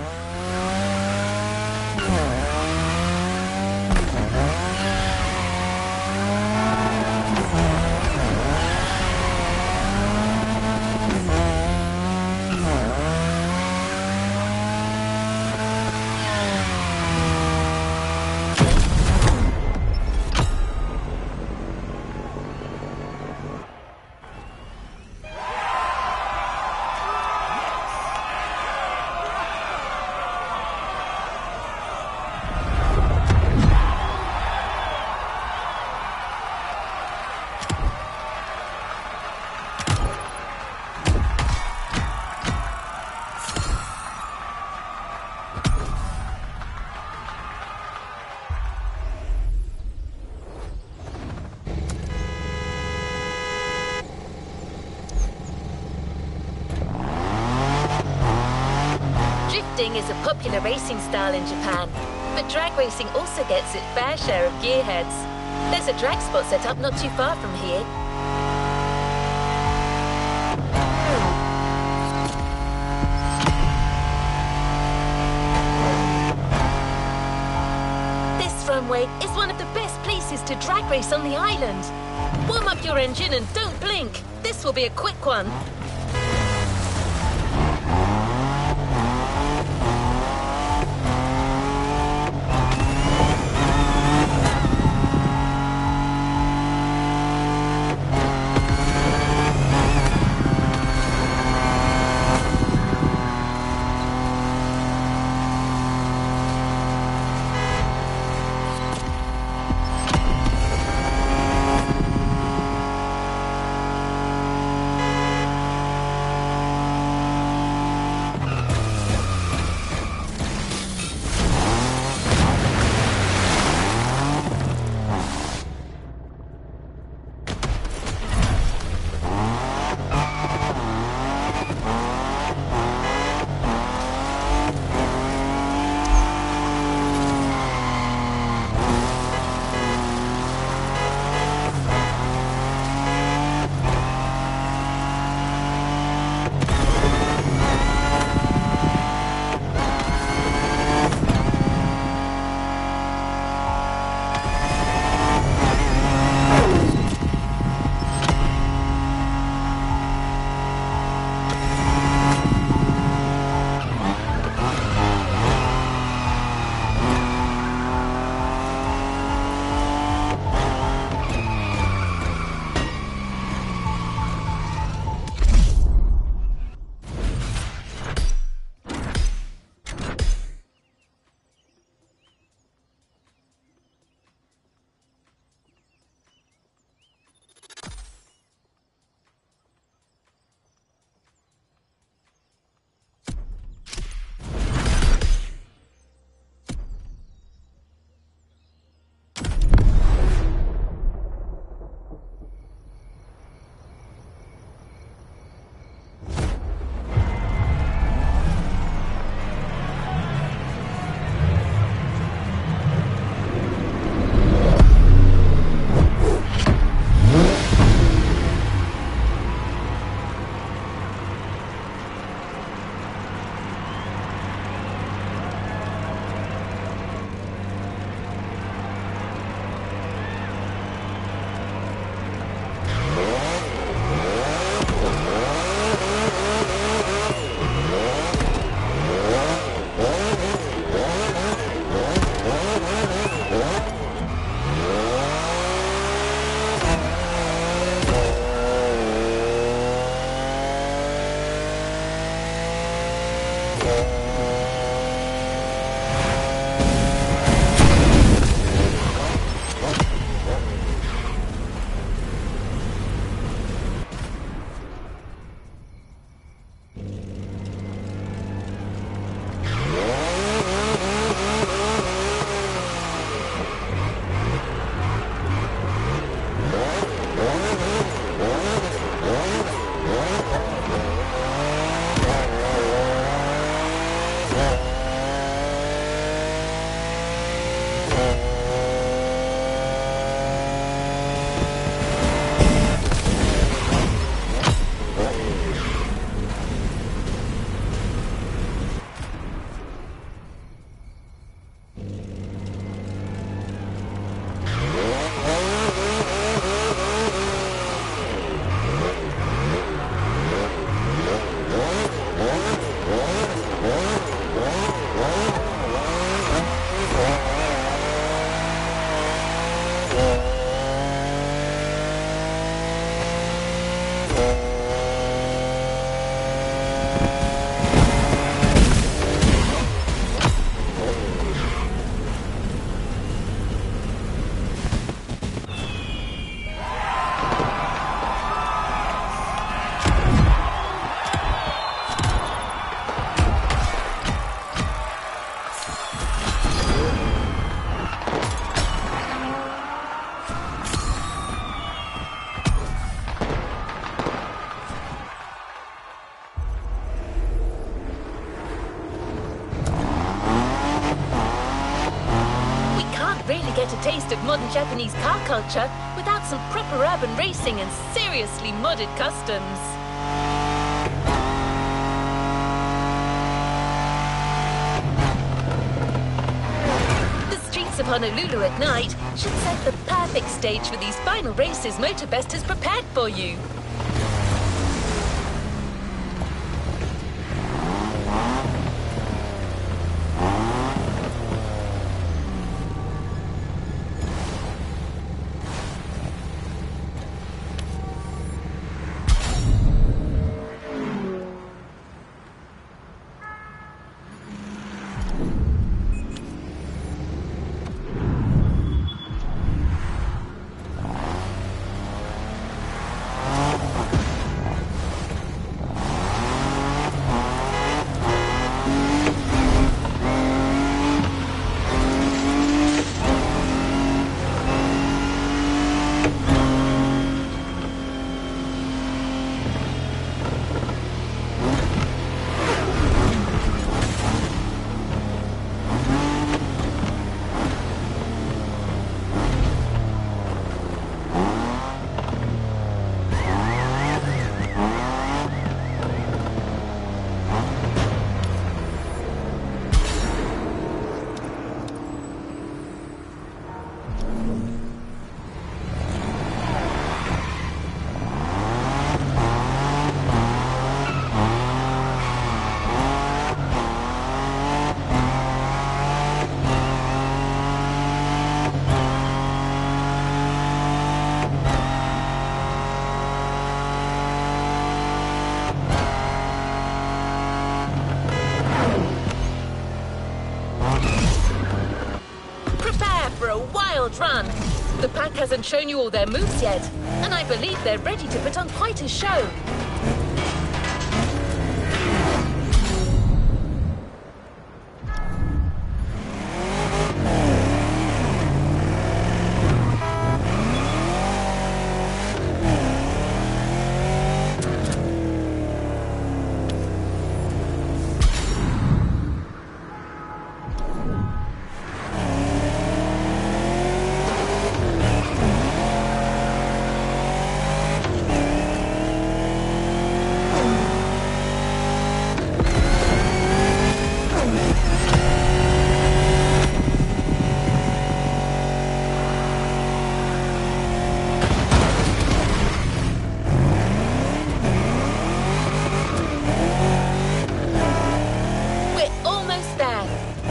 Drifting is a popular racing style in Japan, but drag racing also gets its fair share of gearheads. There's a drag spot set up not too far from here. This runway is one of the best places to drag race on the island. Warm up your engine and don't blink. This will be a quick one. get a taste of modern Japanese car culture without some proper urban racing and seriously modded customs. The streets of Honolulu at night should set the perfect stage for these final races Motorfest has prepared for you. Run. The pack hasn't shown you all their moves yet, and I believe they're ready to put on quite a show.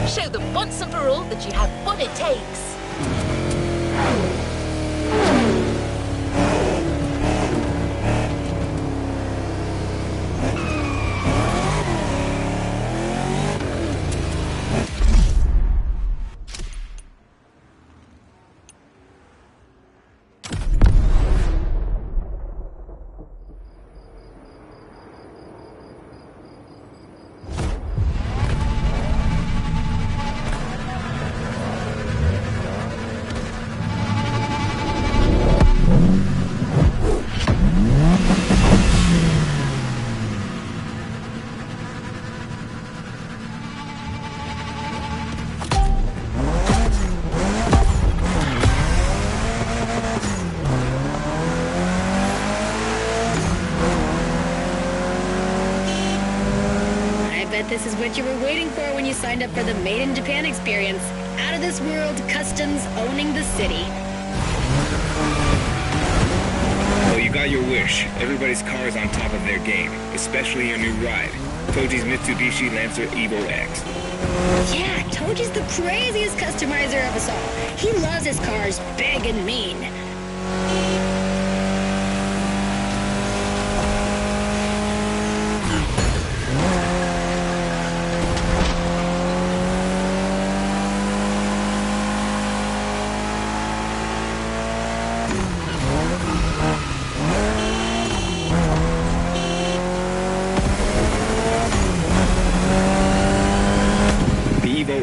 Show them once and for all that you have what it takes. This is what you were waiting for when you signed up for the Made in Japan experience. Out of this world customs owning the city. Well, you got your wish. Everybody's car is on top of their game, especially your new ride, Toji's Mitsubishi Lancer Evo X. Yeah, Toji's the craziest customizer of us all. He loves his cars big and mean.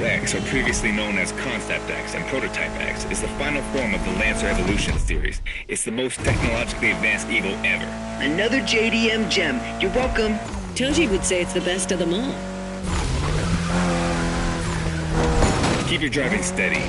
X, or previously known as Concept X and Prototype X, is the final form of the Lancer Evolution series. It's the most technologically advanced Evo ever. Another JDM gem. You're welcome. Toji would say it's the best of them all. Keep your driving steady.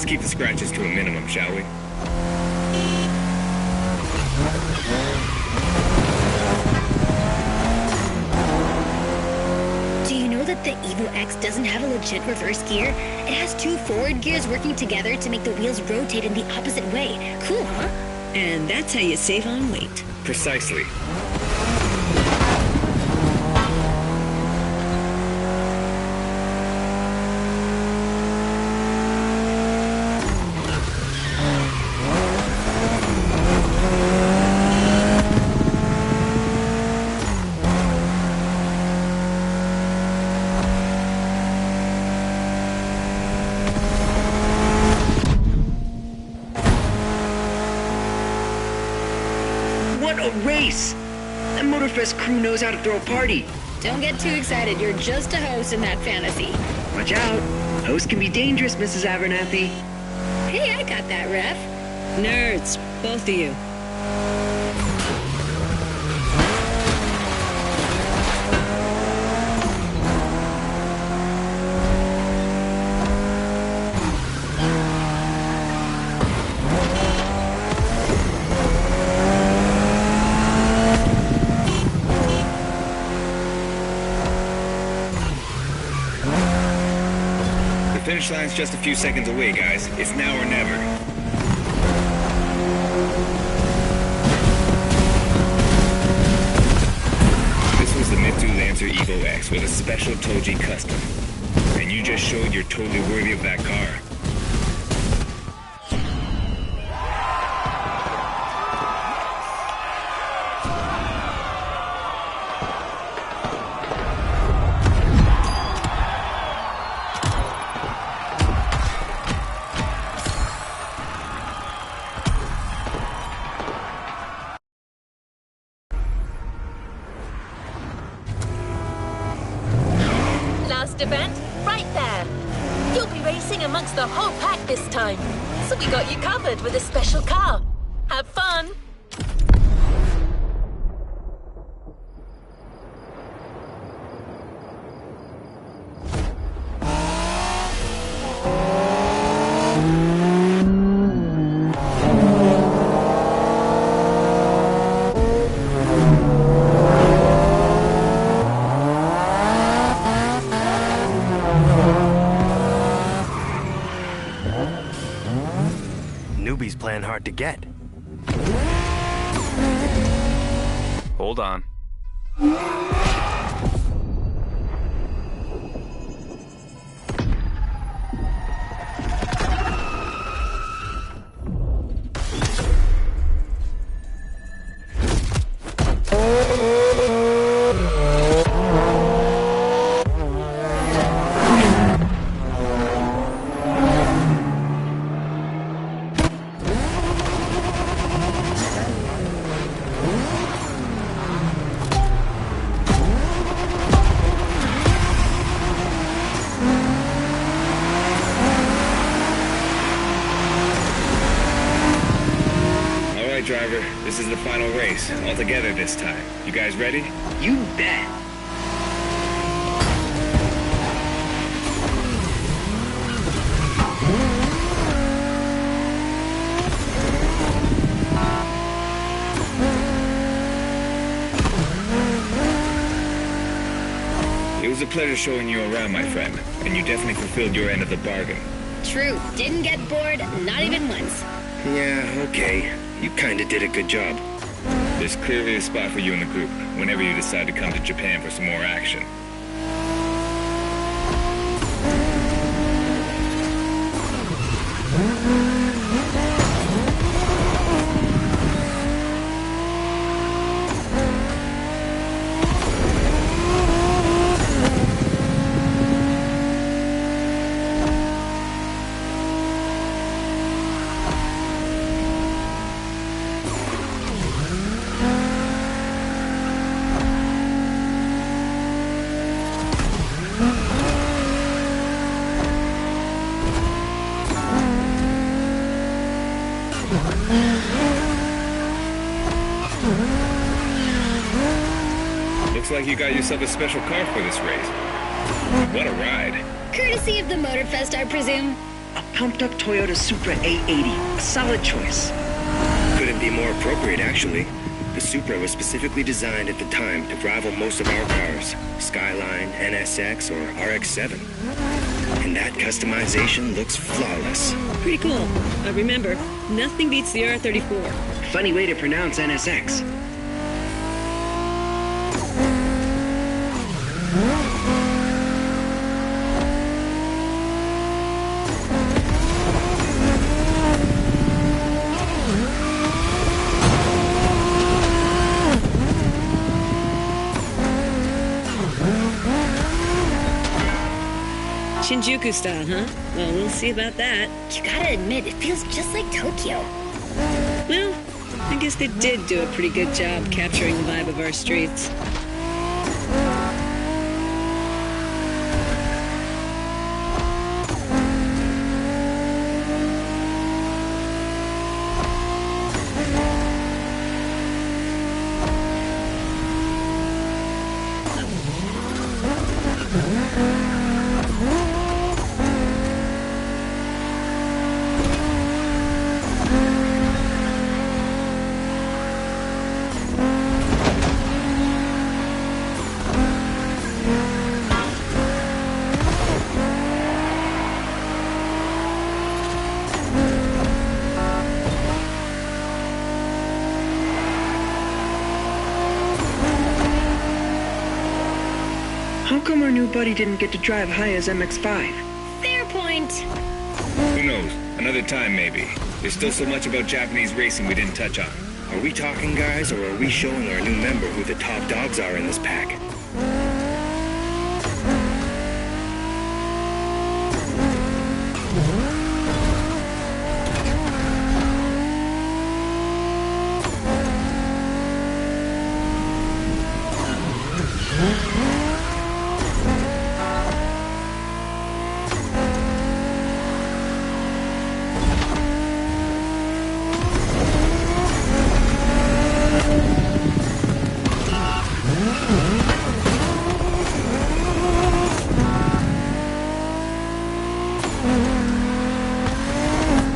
Let's keep the scratches to a minimum, shall we? Do you know that the Evo X doesn't have a legit reverse gear? It has 2 forward gears working together to make the wheels rotate in the opposite way. Cool, huh? And that's how you save on weight. Precisely. What a race! That Motorfest crew knows how to throw a party. Don't get too excited. You're just a host in that fantasy. Watch out. Hosts can be dangerous, Mrs. Abernathy. Hey, I got that, ref. Nerds, both of you. The finish line's just a few seconds away, guys. It's now or never. This was the Mitsu Lancer Evo X with a special Toji custom. And you just showed you're totally worthy of that car. Last event, right there. You'll be racing amongst the whole pack this time. So we got you covered with a special car. Have fun. Newbies playing hard to get. Hold on. Driver, this is the final race, all together this time. You guys ready? You bet. It was a pleasure showing you around, my friend, and you definitely fulfilled your end of the bargain. True. Didn't get bored, not even once. Yeah, okay. You kinda did a good job. There's clearly a spot for you in the group, whenever you decide to come to Japan for some more action. Looks like you got yourself a special car for this race. What a ride. Courtesy of the Motorfest, I presume. A pumped-up Toyota Supra A80. A solid choice. Couldn't be more appropriate, actually. The Supra was specifically designed at the time to rival most of our cars. Skyline, NSX, or RX-7. And that customization looks flawless. Pretty cool. But remember, nothing beats the R34. Funny way to pronounce NSX. Shinjuku style, huh? Well, we'll see about that. You gotta admit, it feels just like Tokyo. Well, I guess they did do a pretty good job capturing the vibe of our streets. How come our new buddy didn't get to drive high as MX-5? Fair point. Who knows? Another time, maybe. There's still so much about Japanese racing we didn't touch on. Are we talking, guys, or are we showing our new member who the top dogs are in this pack?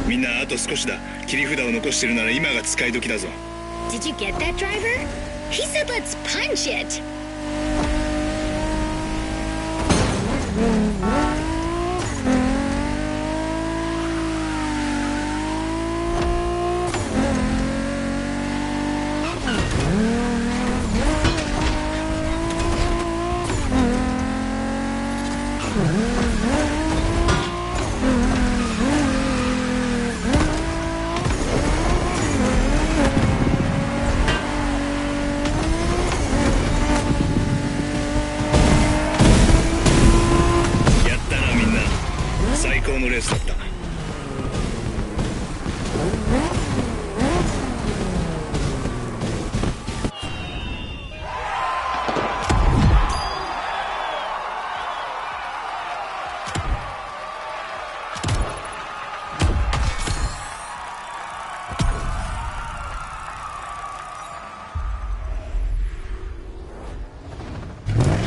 みんなあと少しだ。切り札を残してるなら今が使い時だぞ。 Did you get that, driver? He said let's punch it.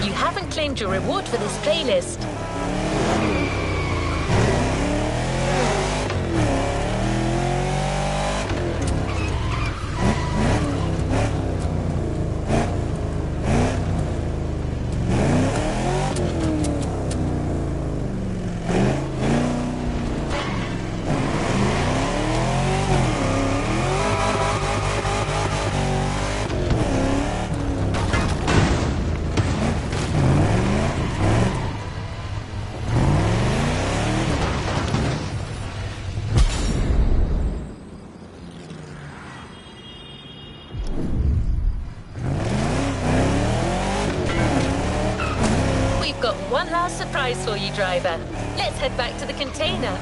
You haven't claimed your reward for this playlist. We've got one last surprise for you, driver. Let's head back to the container.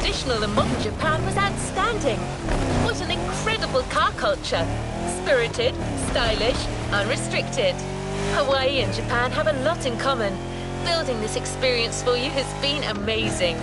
traditional and modern Japan was outstanding. What an incredible car culture. Spirited, stylish, unrestricted. Hawaii and Japan have a lot in common. Building this experience for you has been amazing.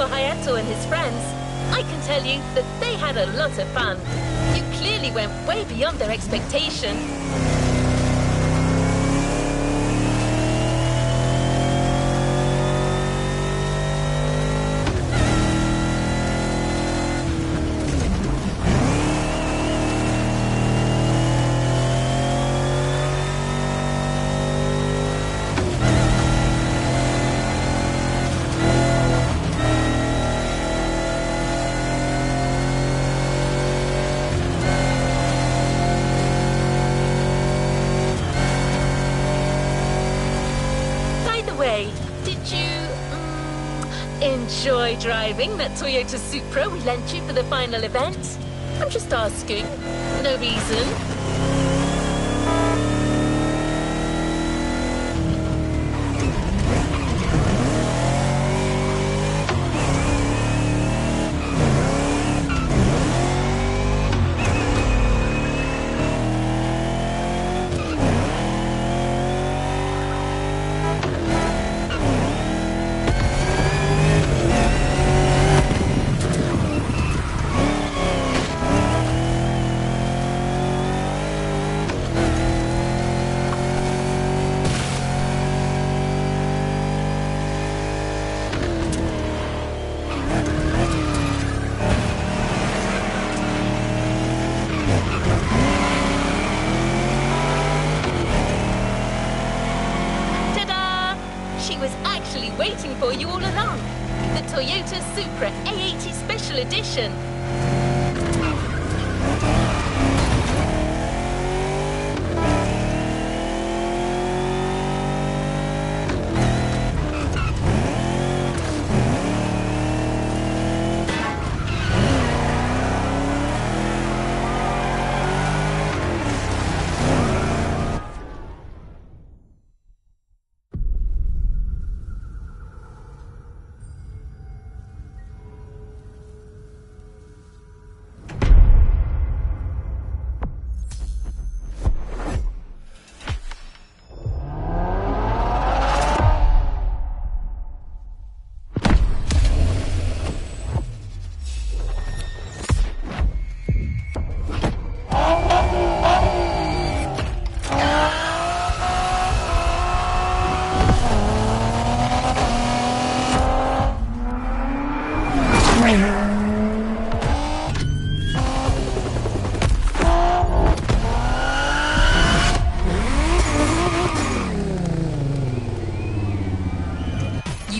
Hayato and his friends, I can tell you that they had a lot of fun. You clearly went way beyond their expectation. Enjoy driving that Toyota Supra we lent you for the final event? I'm just asking. No reason. Waiting for you all along. The Toyota Supra A80 Special Edition.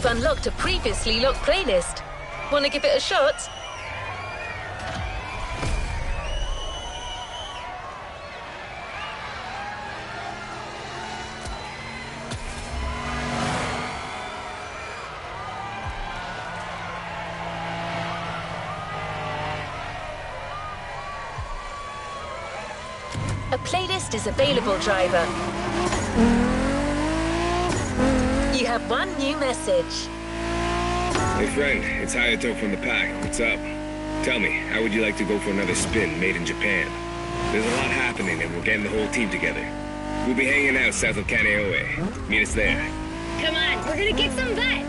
You've unlocked a previously locked playlist. Want to give it a shot? A playlist is available, driver. You have one new message. Hey friend, it's Hayato from the pack. What's up? Tell me, how would you like to go for another spin made in Japan? There's a lot happening and we're getting the whole team together. We'll be hanging out south of Kaneohe. Meet us there. Come on, we're gonna kick some butt.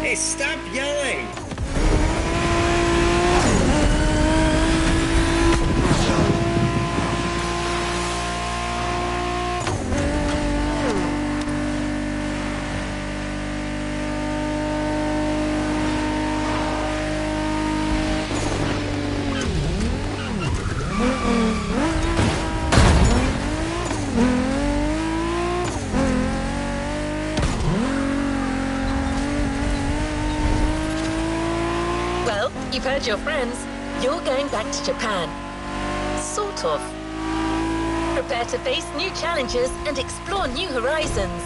Hey, stop yelling! Well, you've heard your friends. You're going back to Japan. Sort of. Prepare to face new challenges and explore new horizons.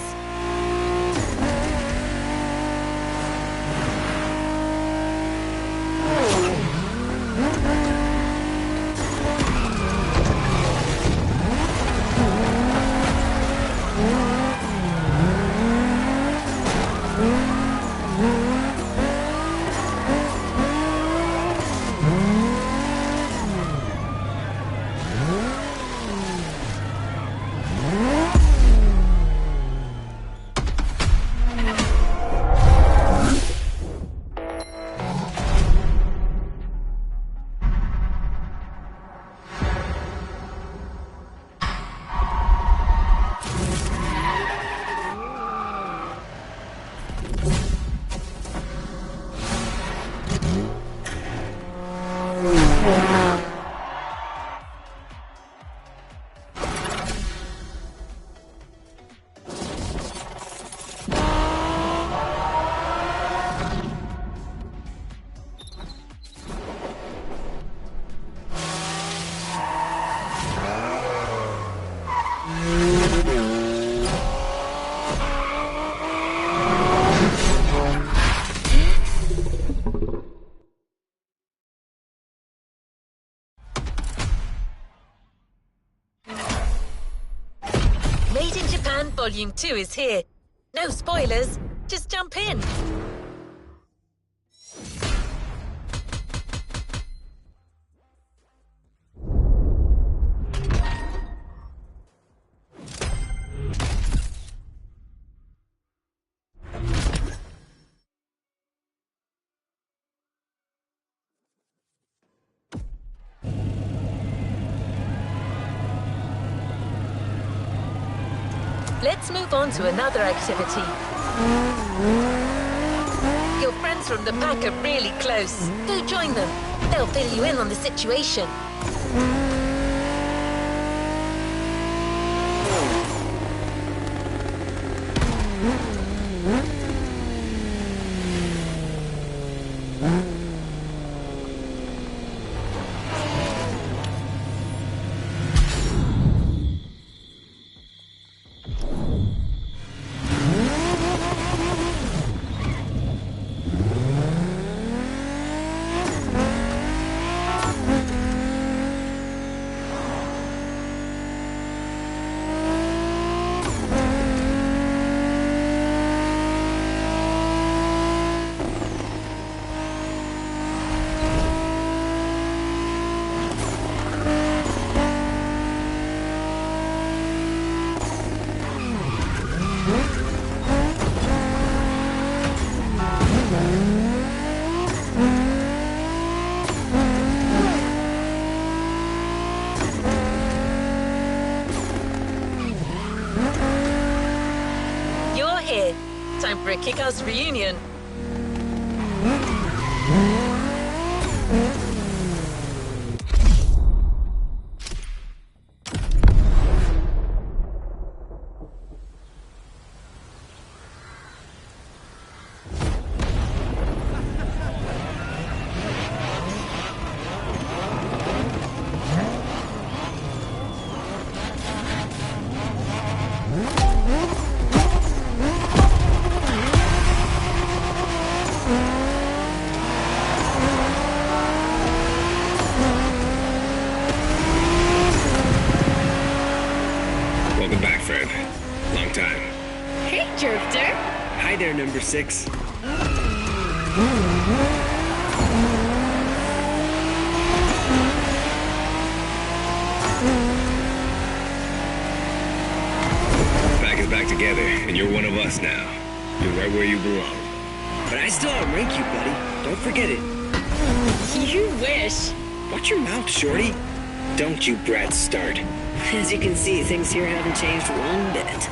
Made in Japan Volume 2 is here. No spoilers, just jump in. Let's move on to another activity. Your friends from the pack are really close. Go join them. They'll fill you in on the situation. You're here. Time for a kick-ass reunion. Welcome back, Fred. Long time. Hey, Drifter. Hi there, number 6. Pack is back together, and you're one of us now. You're right where you belong. But I still outrank you, buddy. Don't forget it. You wish. Watch your mouth, shorty. Don't you brats start. As you can see, things here haven't changed one bit.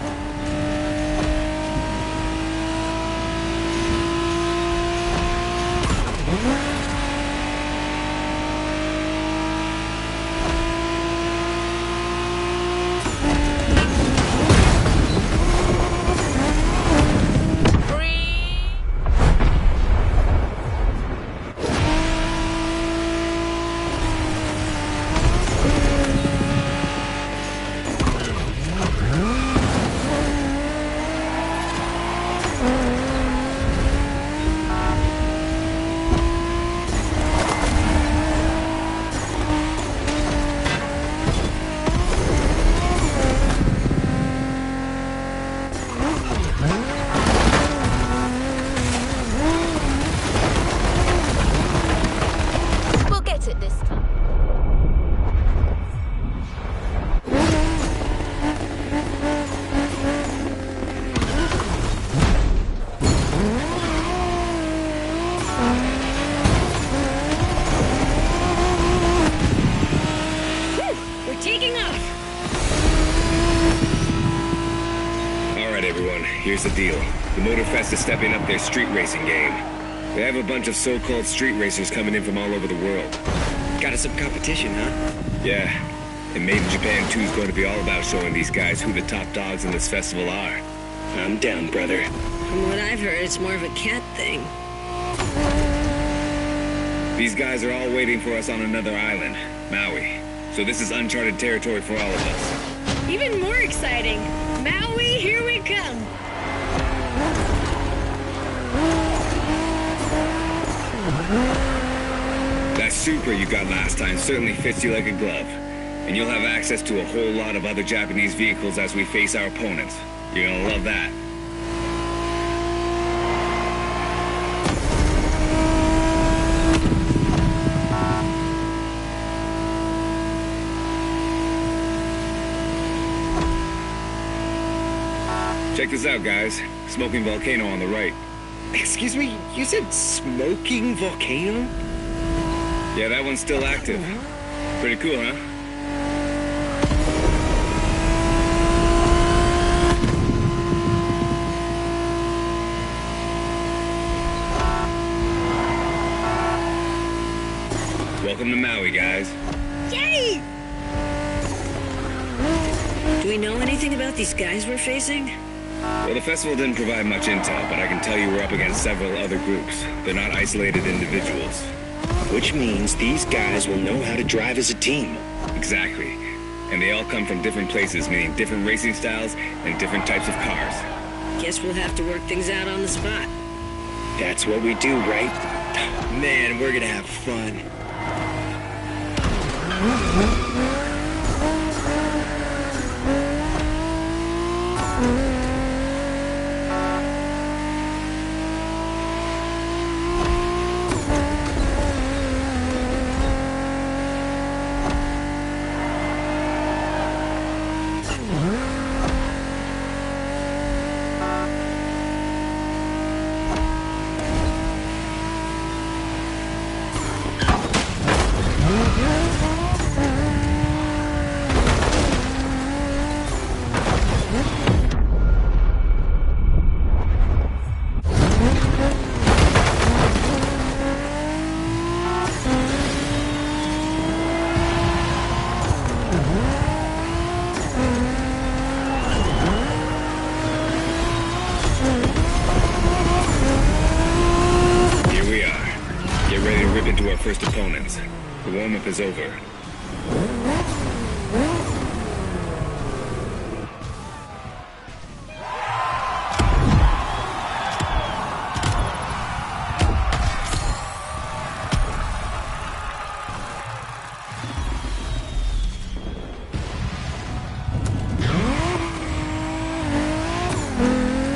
We'll get it this time. We're taking off. Alright, everyone, here's the deal. The Motorfest is stepping up their street racing game. They have a bunch of so-called street racers coming in from all over the world. Got us some competition, huh? Yeah, and Made in Japan 2 is going to be all about showing these guys who the top dogs in this festival are. I'm down, brother. From what I've heard, it's more of a cat thing. These guys are all waiting for us on another island, Maui. So this is uncharted territory for all of us. Even more exciting. Maui, here we come. That Supra you got last time certainly fits you like a glove. And you'll have access to a whole lot of other Japanese vehicles as we face our opponents. You're gonna love that. Check this out, guys. Smoking volcano on the right. Excuse me, you said smoking volcano? Yeah, that one's still active. Pretty cool, huh? Welcome to Maui, guys. Yay! Do we know anything about these guys we're facing? Well, the festival didn't provide much intel, but I can tell you we're up against several other groups. They're not isolated individuals. Which means these guys will know how to drive as a team. Exactly. And they all come from different places, meaning different racing styles and different types of cars. Guess we'll have to work things out on the spot. That's what we do, right? Man, we're gonna have fun. Into our first opponents. The warm-up is over.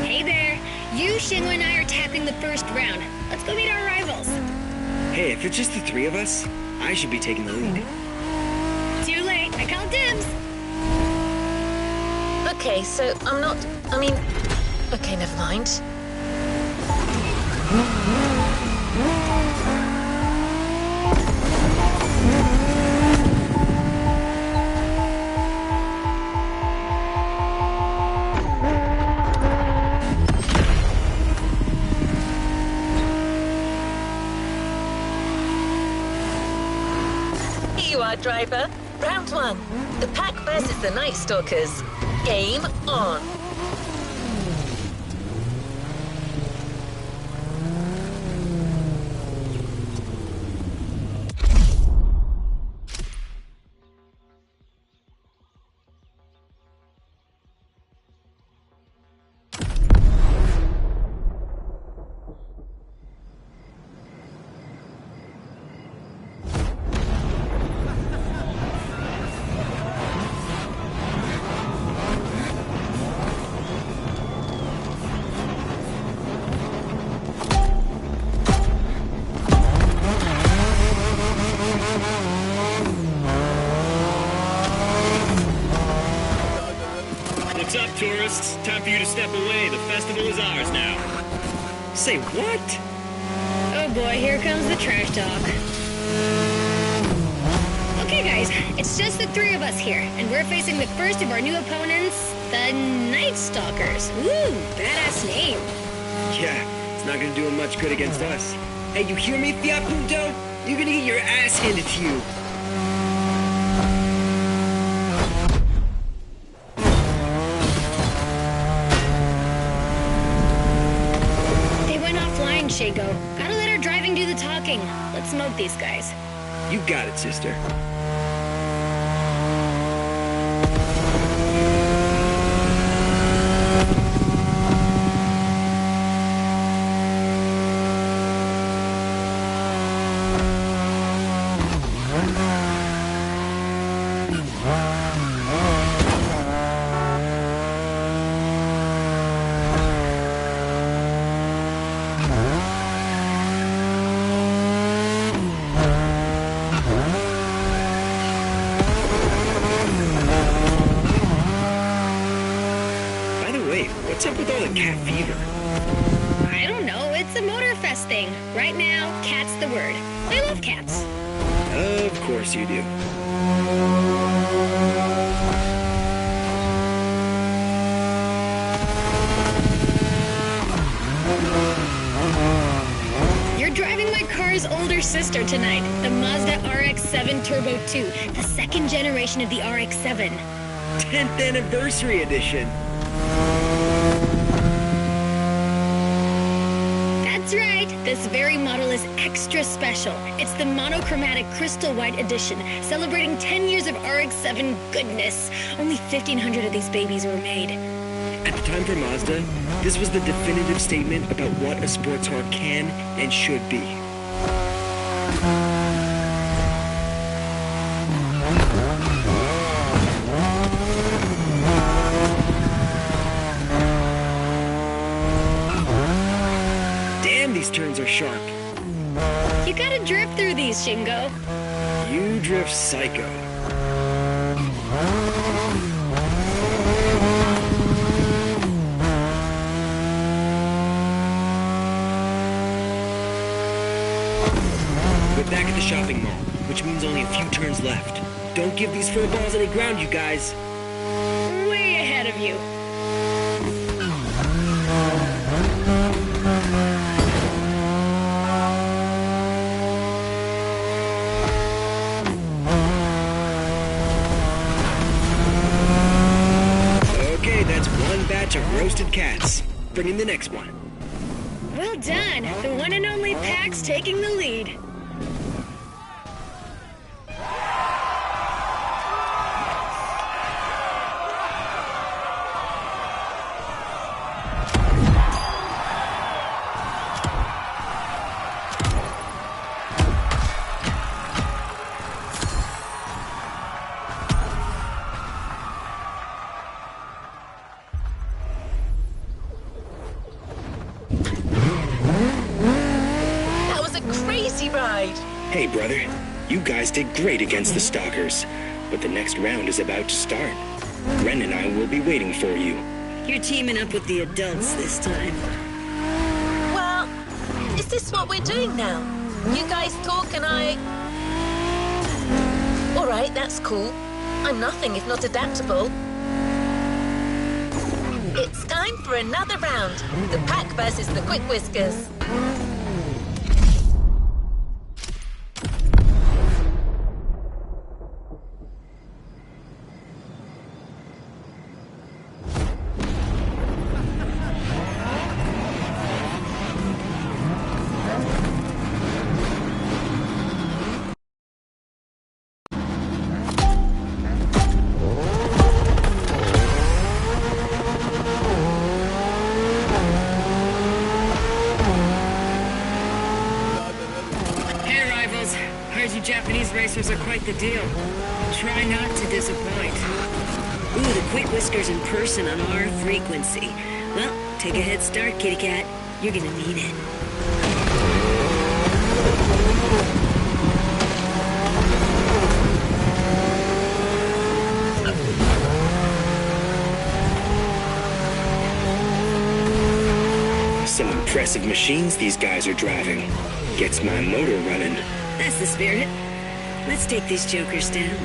Hey there. You, Shingo, and I are tapping the first round. Let's go meet our rivals. Hey, if it's just the three of us, I should be taking the lead. Too late. I called dibs. Okay, so okay, never mind. Here you are, driver. Round one. The Pack versus the Night Stalkers. Game on. What's up, tourists? Time for you to step away. The festival is ours now. Say what? Oh boy, here comes the trash talk. Okay guys, it's just the three of us here, and we're facing the first of our new opponents, the Night Stalkers. Woo, badass name. Yeah, it's not gonna do him much good against us. Hey, you hear me, Fiapunto? You're gonna get your ass handed to you. Shago. Gotta let our driving do the talking. Let's smoke these guys. You got it, sister. What's up with all the cat fever? I don't know. It's a Motorfest thing. Right now, cat's the word. I love cats. Of course you do. You're driving my car's older sister tonight, the Mazda RX-7 Turbo 2, the second generation of the RX-7. 10th anniversary edition. That's right. This very model is extra special. It's the monochromatic crystal white edition, celebrating 10 years of RX-7 goodness. Only 1,500 of these babies were made. At the time for Mazda, this was the definitive statement about what a sports car can and should be. These turns are sharp. You gotta drift through these, Shingo. You drift psycho. We're back at the shopping mall, which means only a few turns left. Don't give these fur balls any ground, you guys. Way ahead of you. Of roasted cats. Bring in the next one. Well done. The one and only Pax taking the lead. That was a crazy ride. Hey, brother. You guys did great against the stalkers, but the next round is about to start. Ren and I will be waiting for you. You're teaming up with the adults this time. Well, is this what we're doing now? You guys talk and I... All right, that's cool. I'm nothing if not adaptable. It's time for another round. The pack versus the quick whiskers. Japanese racers are quite the deal. Try not to disappoint. Ooh, the quick whiskers in person on our frequency. Well, take a head start, kitty cat. You're gonna need it. Some impressive machines these guys are driving. Gets my motor running. That's the spirit. Let's take these jokers down.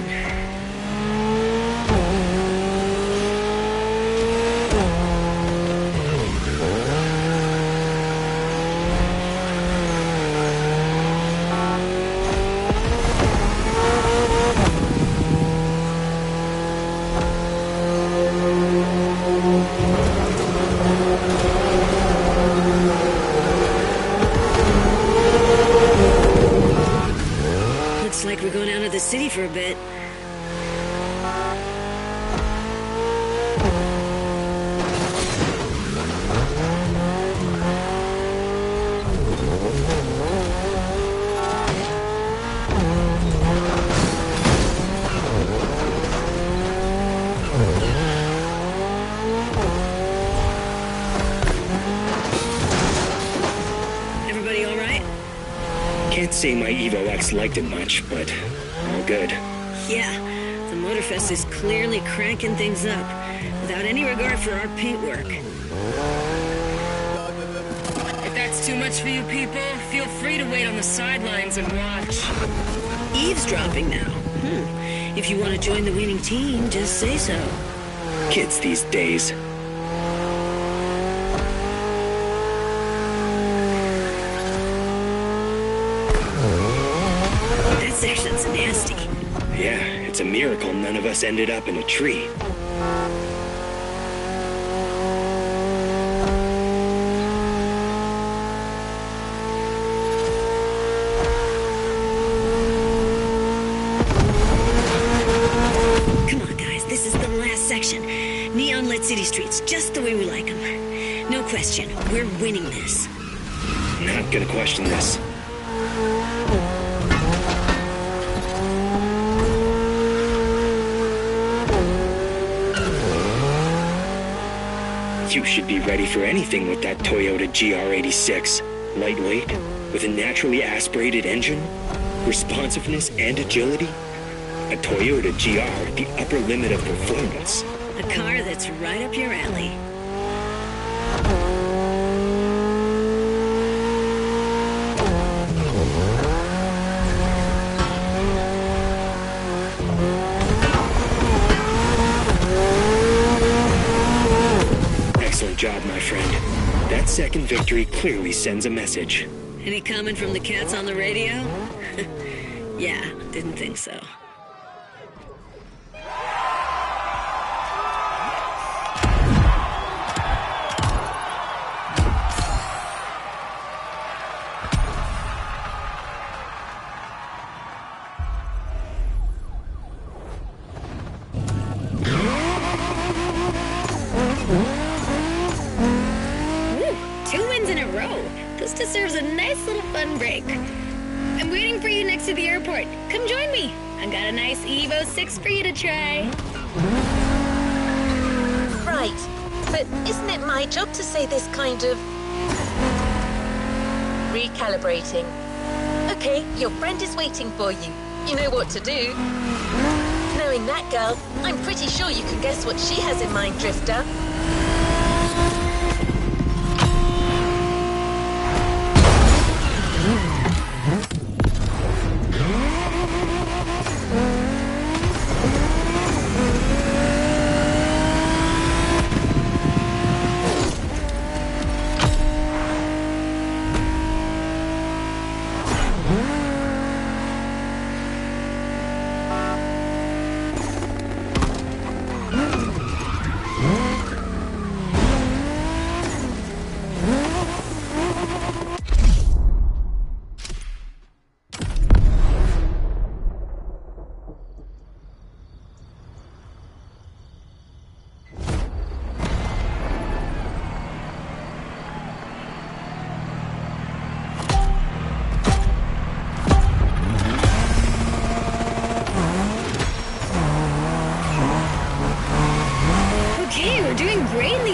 Like we're going out of the city for a bit. Everybody all right? Can't say my Evo X liked it much, but all good. Yeah, the Motorfest is clearly cranking things up, without any regard for our paintwork. If that's too much for you people, feel free to wait on the sidelines and watch. Eavesdropping now. If you want to join the winning team, just say so. Kids these days. That section's nasty. Yeah, it's a miracle none of us ended up in a tree. Come on, guys, this is the last section. Neon-lit city streets, just the way we like them. No question, we're winning this. Not gonna question this. You should be ready for anything with that Toyota GR86. Lightweight, with a naturally aspirated engine, responsiveness and agility. A Toyota GR, the upper limit of performance. A car that's right up your alley. Excellent job, my friend. That second victory clearly sends a message. Any comment from the cats on the radio? Yeah, didn't think so. This deserves a nice little fun break. I'm waiting for you next to the airport. Come join me. I've got a nice Evo 6 for you to try. Right, but isn't it my job to say this kind of... recalibrating? Hey, your friend is waiting for you. You know what to do. Knowing that girl, I'm pretty sure you can guess what she has in mind, Drifter.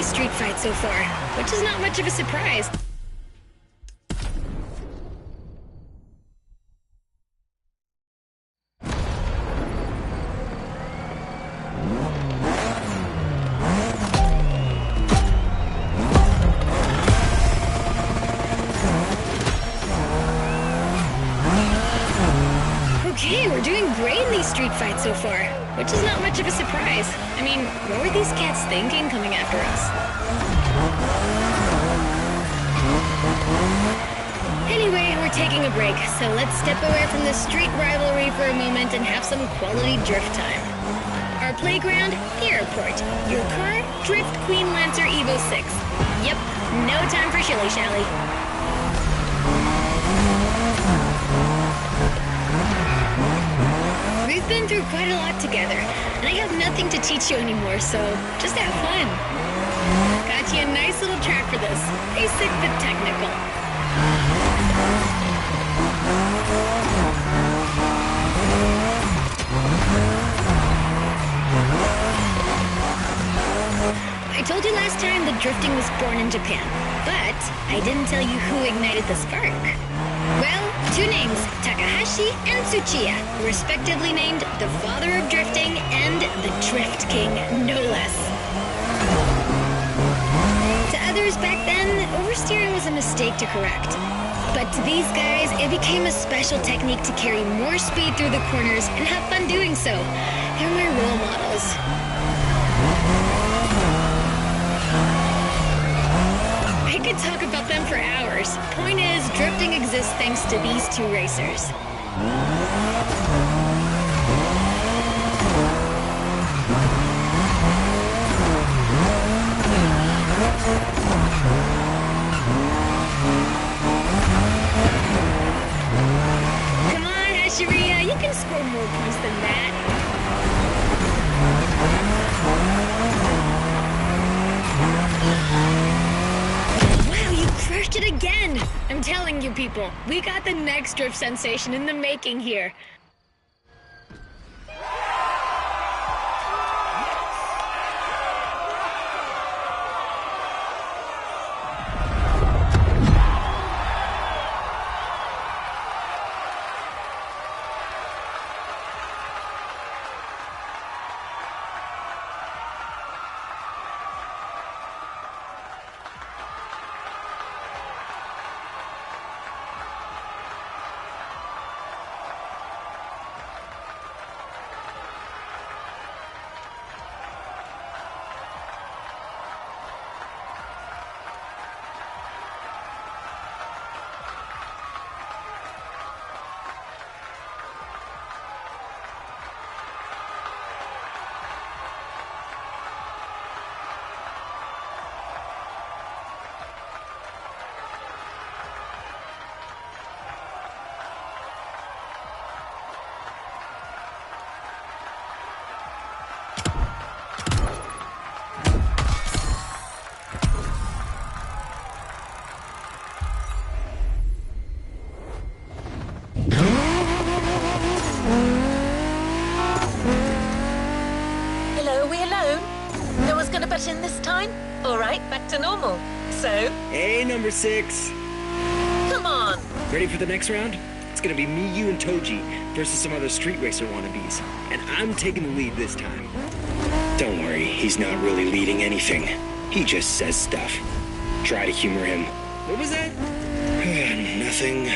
Street fight so far, which is not much of a surprise. Okay, we're doing great in these street fights so far, which is not much of a surprise. I mean, what were these cats thinking coming after us? Anyway, we're taking a break, so let's step away from the street rivalry for a moment and have some quality drift time. Our playground, airport. Your car, Drift Queen Lancer Evo 6. Yep, no time for shilly-shally. We've been through quite a lot together, and I have nothing to teach you anymore, so just have fun. Got you a nice little track for this. Basic but technical. I told you last time that drifting was born in Japan, but I didn't tell you who ignited the spark. Well, two names, Takahashi and Tsuchiya, respectively named the father of drifting and the Drift King, no less. To others back then, oversteering was a mistake to correct. But to these guys, it became a special technique to carry more speed through the corners and have fun doing so. They're my role models. I could talk about them for hours. Point is, drifting exists thanks to these two racers. Come on, Hashiria, you can score more points than that. Crushed it again! I'm telling you people, we got the next drift sensation in the making here. In this time? Alright, back to normal. So? Hey, number 6. Come on! Ready for the next round? It's gonna be me, you, and Toji versus some other street racer wannabes. And I'm taking the lead this time. Don't worry, he's not really leading anything. He just says stuff. Try to humor him. What was that? Nothing.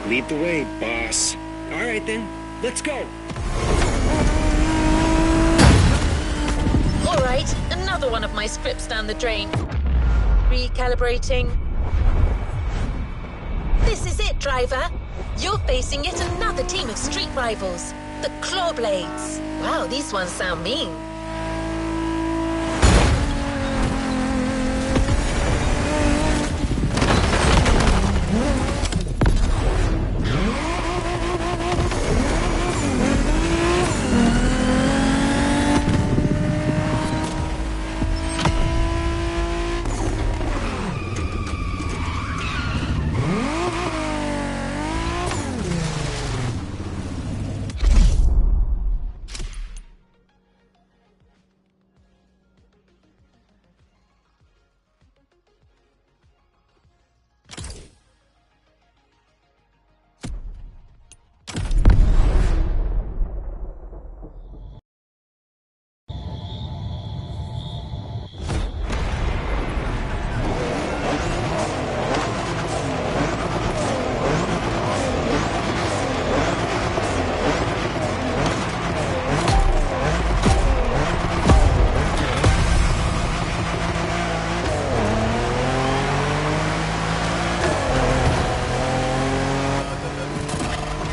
Lead the way, boss. All right then, let's go. All right, another one of my scripts down the drain. Recalibrating. This is it, driver. You're facing yet another team of street rivals, the Clawblades. Wow, these ones sound mean.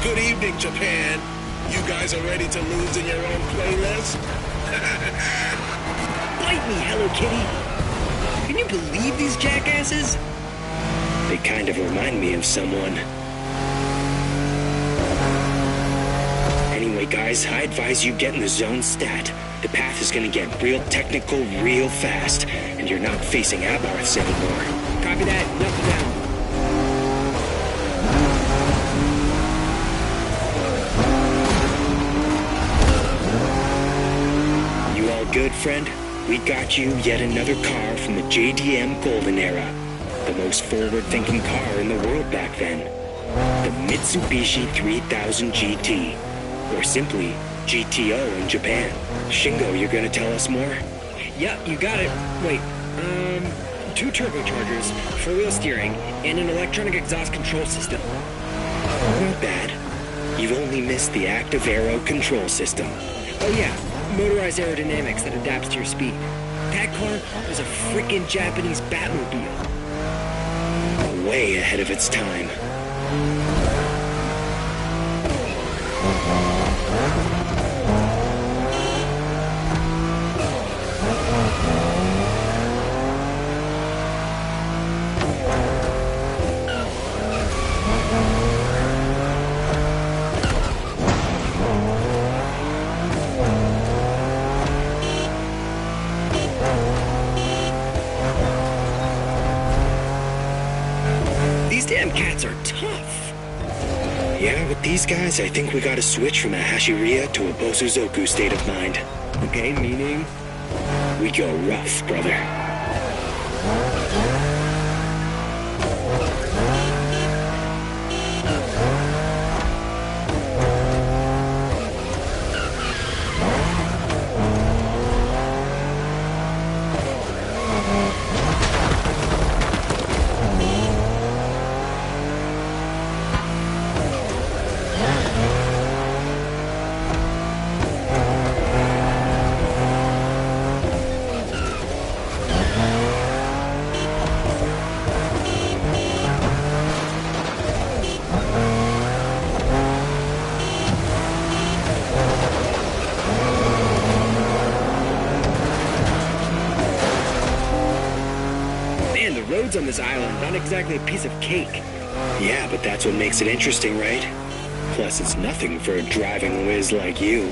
Good evening, Japan. You guys are ready to lose in your own playlist? Bite me, Hello Kitty. Can you believe these jackasses? They kind of remind me of someone. Anyway, guys, I advise you get in the zone stat. The path is gonna get real technical real fast, and you're not facing Abarths anymore. Copy that. Knuckle down. Good, friend. We got you yet another car from the JDM Golden Era. The most forward-thinking car in the world back then. The Mitsubishi 3000 GT. Or simply, GTO in Japan. Shingo, you're gonna tell us more? Yeah, you got it. Wait, 2 turbochargers, 4-wheel steering, and an electronic exhaust control system. Not bad. You've only missed the active aero control system. Oh yeah. Motorized aerodynamics that adapts to your speed. That car was a freaking Japanese Batmobile. Way ahead of its time. Damn cats are tough. Yeah, with these guys, I think we gotta switch from a Hashiria to a Bosuzoku state of mind. Okay, meaning? We go rough, brother. Roads on this island, not exactly a piece of cake. Yeah, but that's what makes it interesting, right? Plus, it's nothing for a driving whiz like you.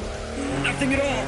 Nothing at all.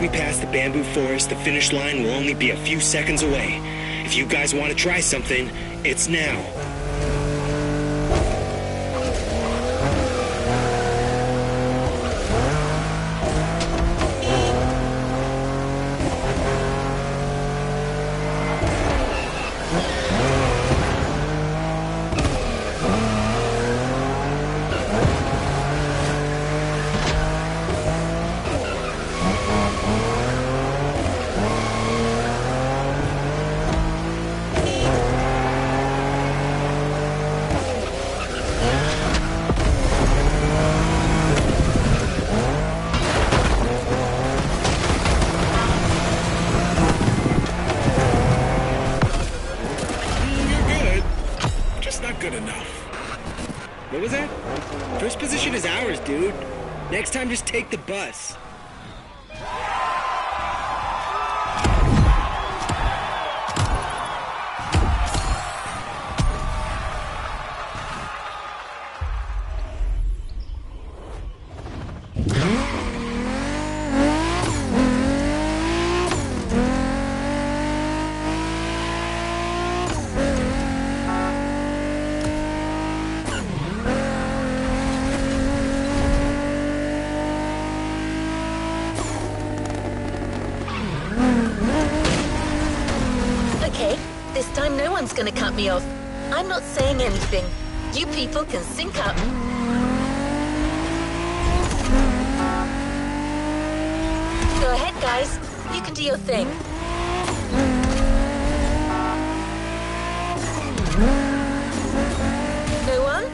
we pass the bamboo forest, the finish line will only be a few seconds away. If you guys want to try something, it's now. What was that? First position is ours, dude. Next time, just take the bus. This time no one's gonna cut me off. I'm not saying anything. You people can sync up. Go ahead, guys. You can do your thing. No one?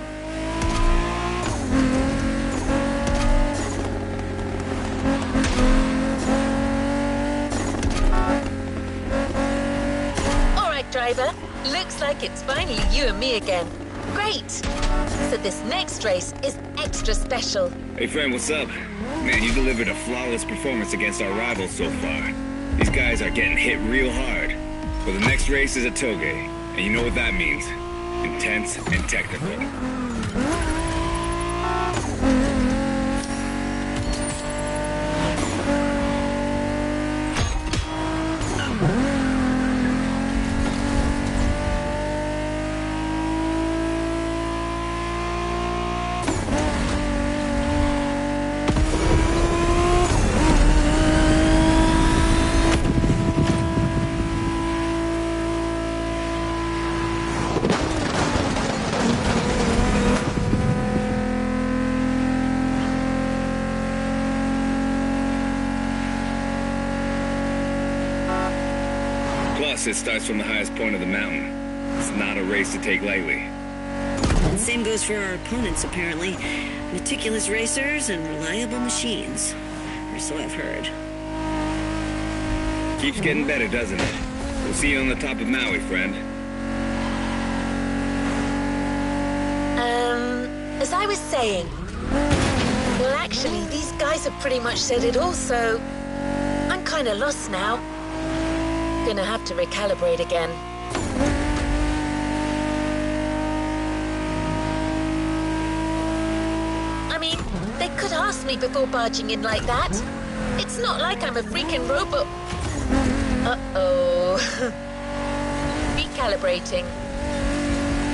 Driver, looks like it's finally you and me again. Great! So this next race is extra special. Hey friend, what's up? Man, you delivered a flawless performance against our rivals so far. These guys are getting hit real hard. But the next race is a toge, and you know what that means. Intense and technical. Plus, it starts from the highest point of the mountain. It's not a race to take lightly. And same goes for our opponents, apparently. Meticulous racers and reliable machines. Or so I've heard. Keeps getting better, doesn't it? We'll see you on the top of Maui, friend. As I was saying... Well, actually, these guys have pretty much said it all, so... I'm kinda lost now. Gonna have to recalibrate again. I mean, they could ask me before barging in like that. It's not like I'm a freaking robot. Uh-oh. Recalibrating.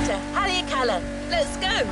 To Haleakala. Let's go.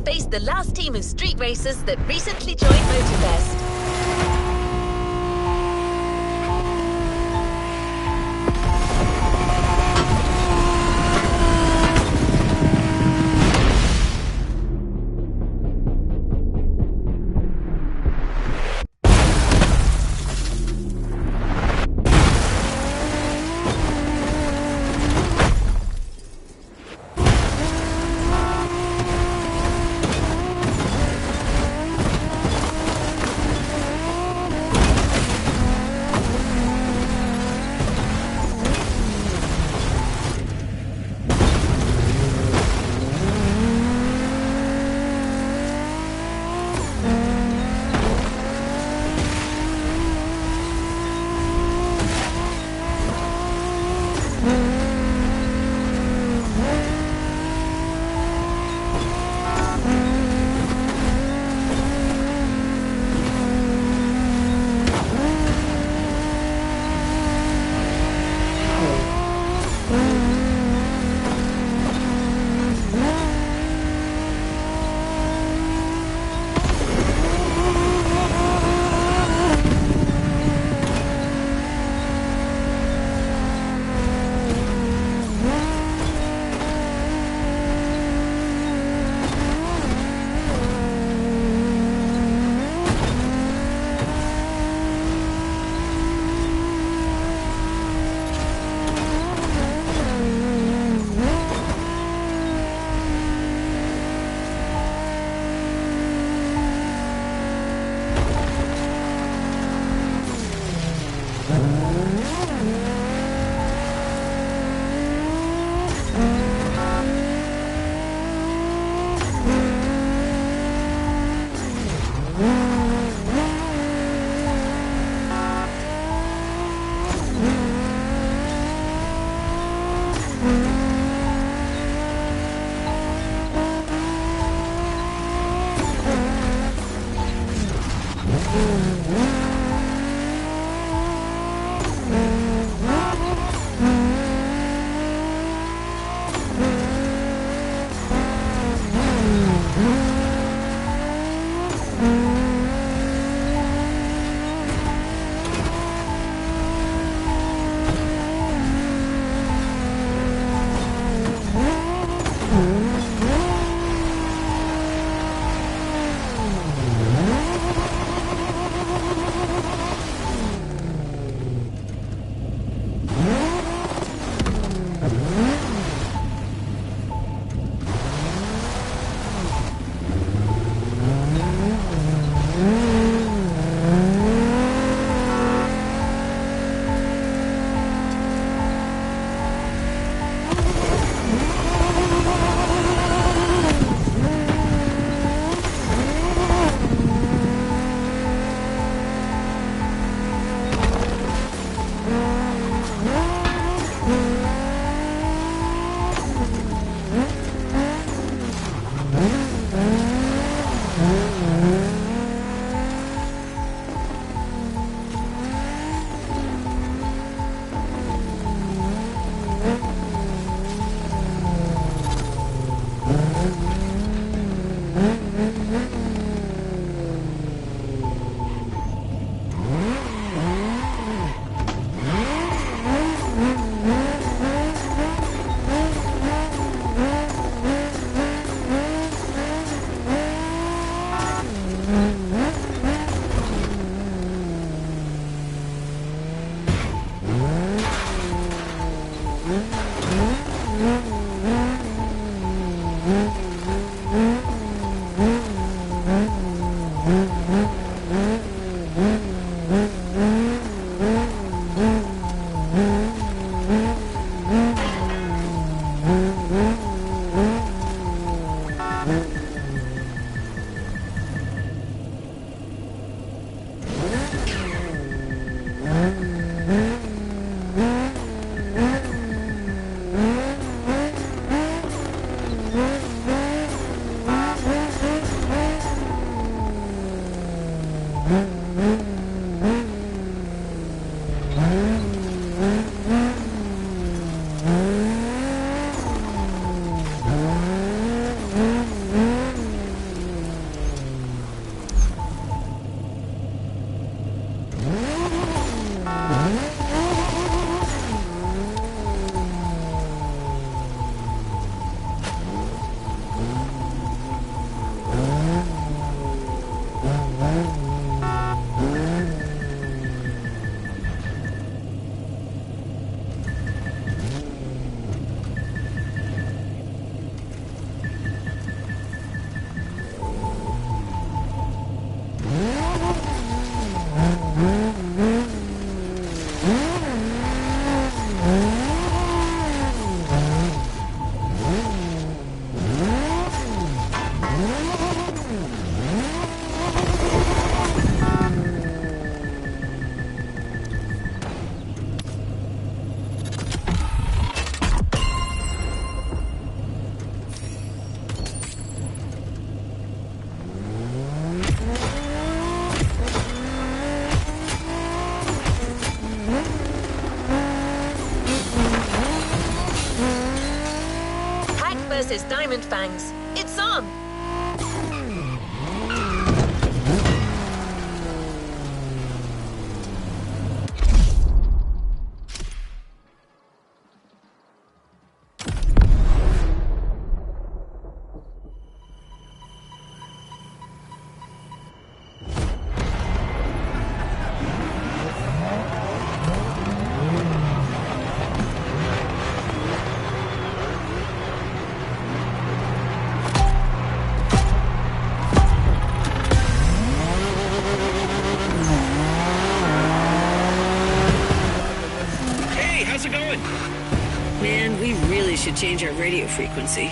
face the last team of street racers that recently joined Motorfest. versus Diamond Fangs. It's on! Should change our radio frequency.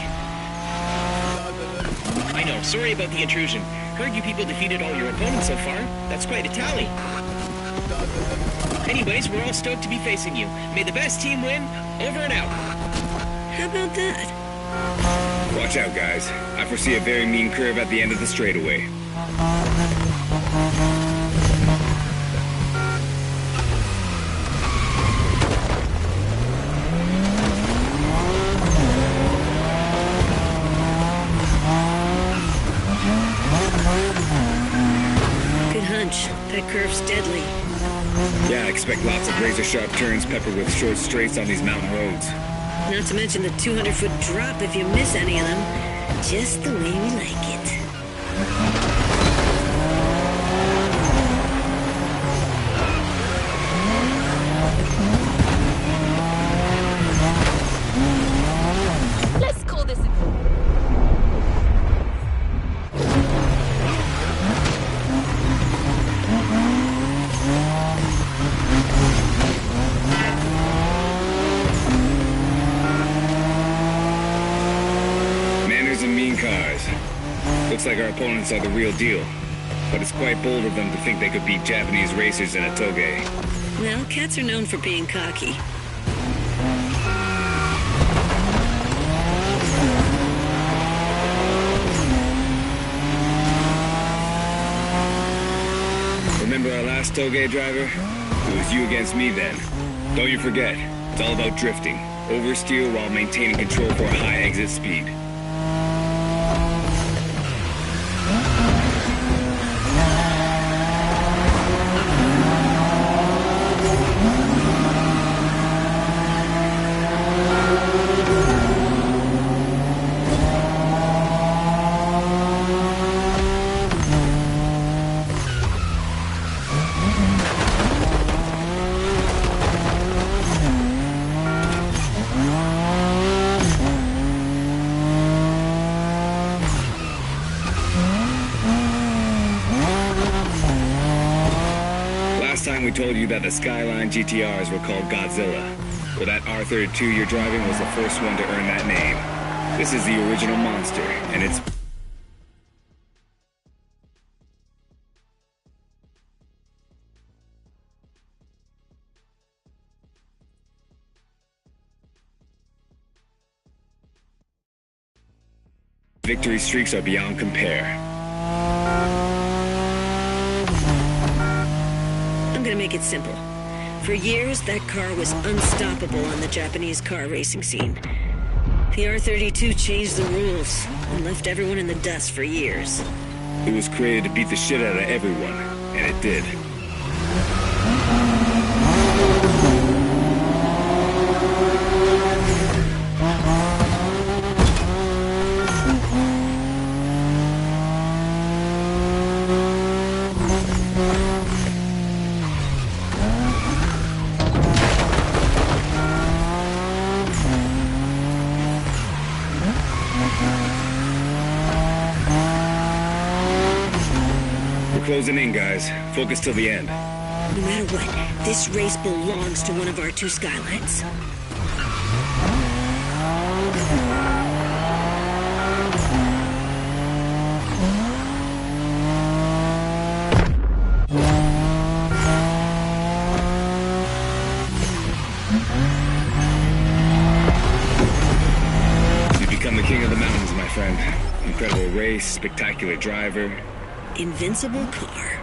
I know, sorry about the intrusion. Heard you people defeated all your opponents so far. That's quite a tally. Anyways, we're all stoked to be facing you. May the best team win. Over and out. How about that? Watch out, guys. I foresee a very mean curve at the end of the straightaway. That curve's deadly. Yeah, I expect lots of razor-sharp turns peppered with short straights on these mountain roads. Not to mention the 200-foot drop if you miss any of them. Just the way we like it. Let's call this a... Looks like our opponents are the real deal. But it's quite bold of them to think they could beat Japanese racers in a toge. Well, cats are known for being cocky. Remember our last toge driver? It was you against me then. Don't you forget, it's all about drifting. Oversteer while maintaining control for a high exit speed. We told you that the Skyline GTRs were called Godzilla. Well, that R32 you're driving was the first one to earn that name. This is the original monster, and it's... victory streaks are beyond compare. I'm gonna make it simple. For years, that car was unstoppable on the Japanese car racing scene. The R32 changed the rules and left everyone in the dust for years. It was created to beat the shit out of everyone, and it did. Closing in, guys. Focus till the end. No matter what, this race belongs to one of our two Skylines. You've become the king of the mountains, my friend. Incredible race, spectacular driver. Invincible car.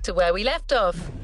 to where we left off.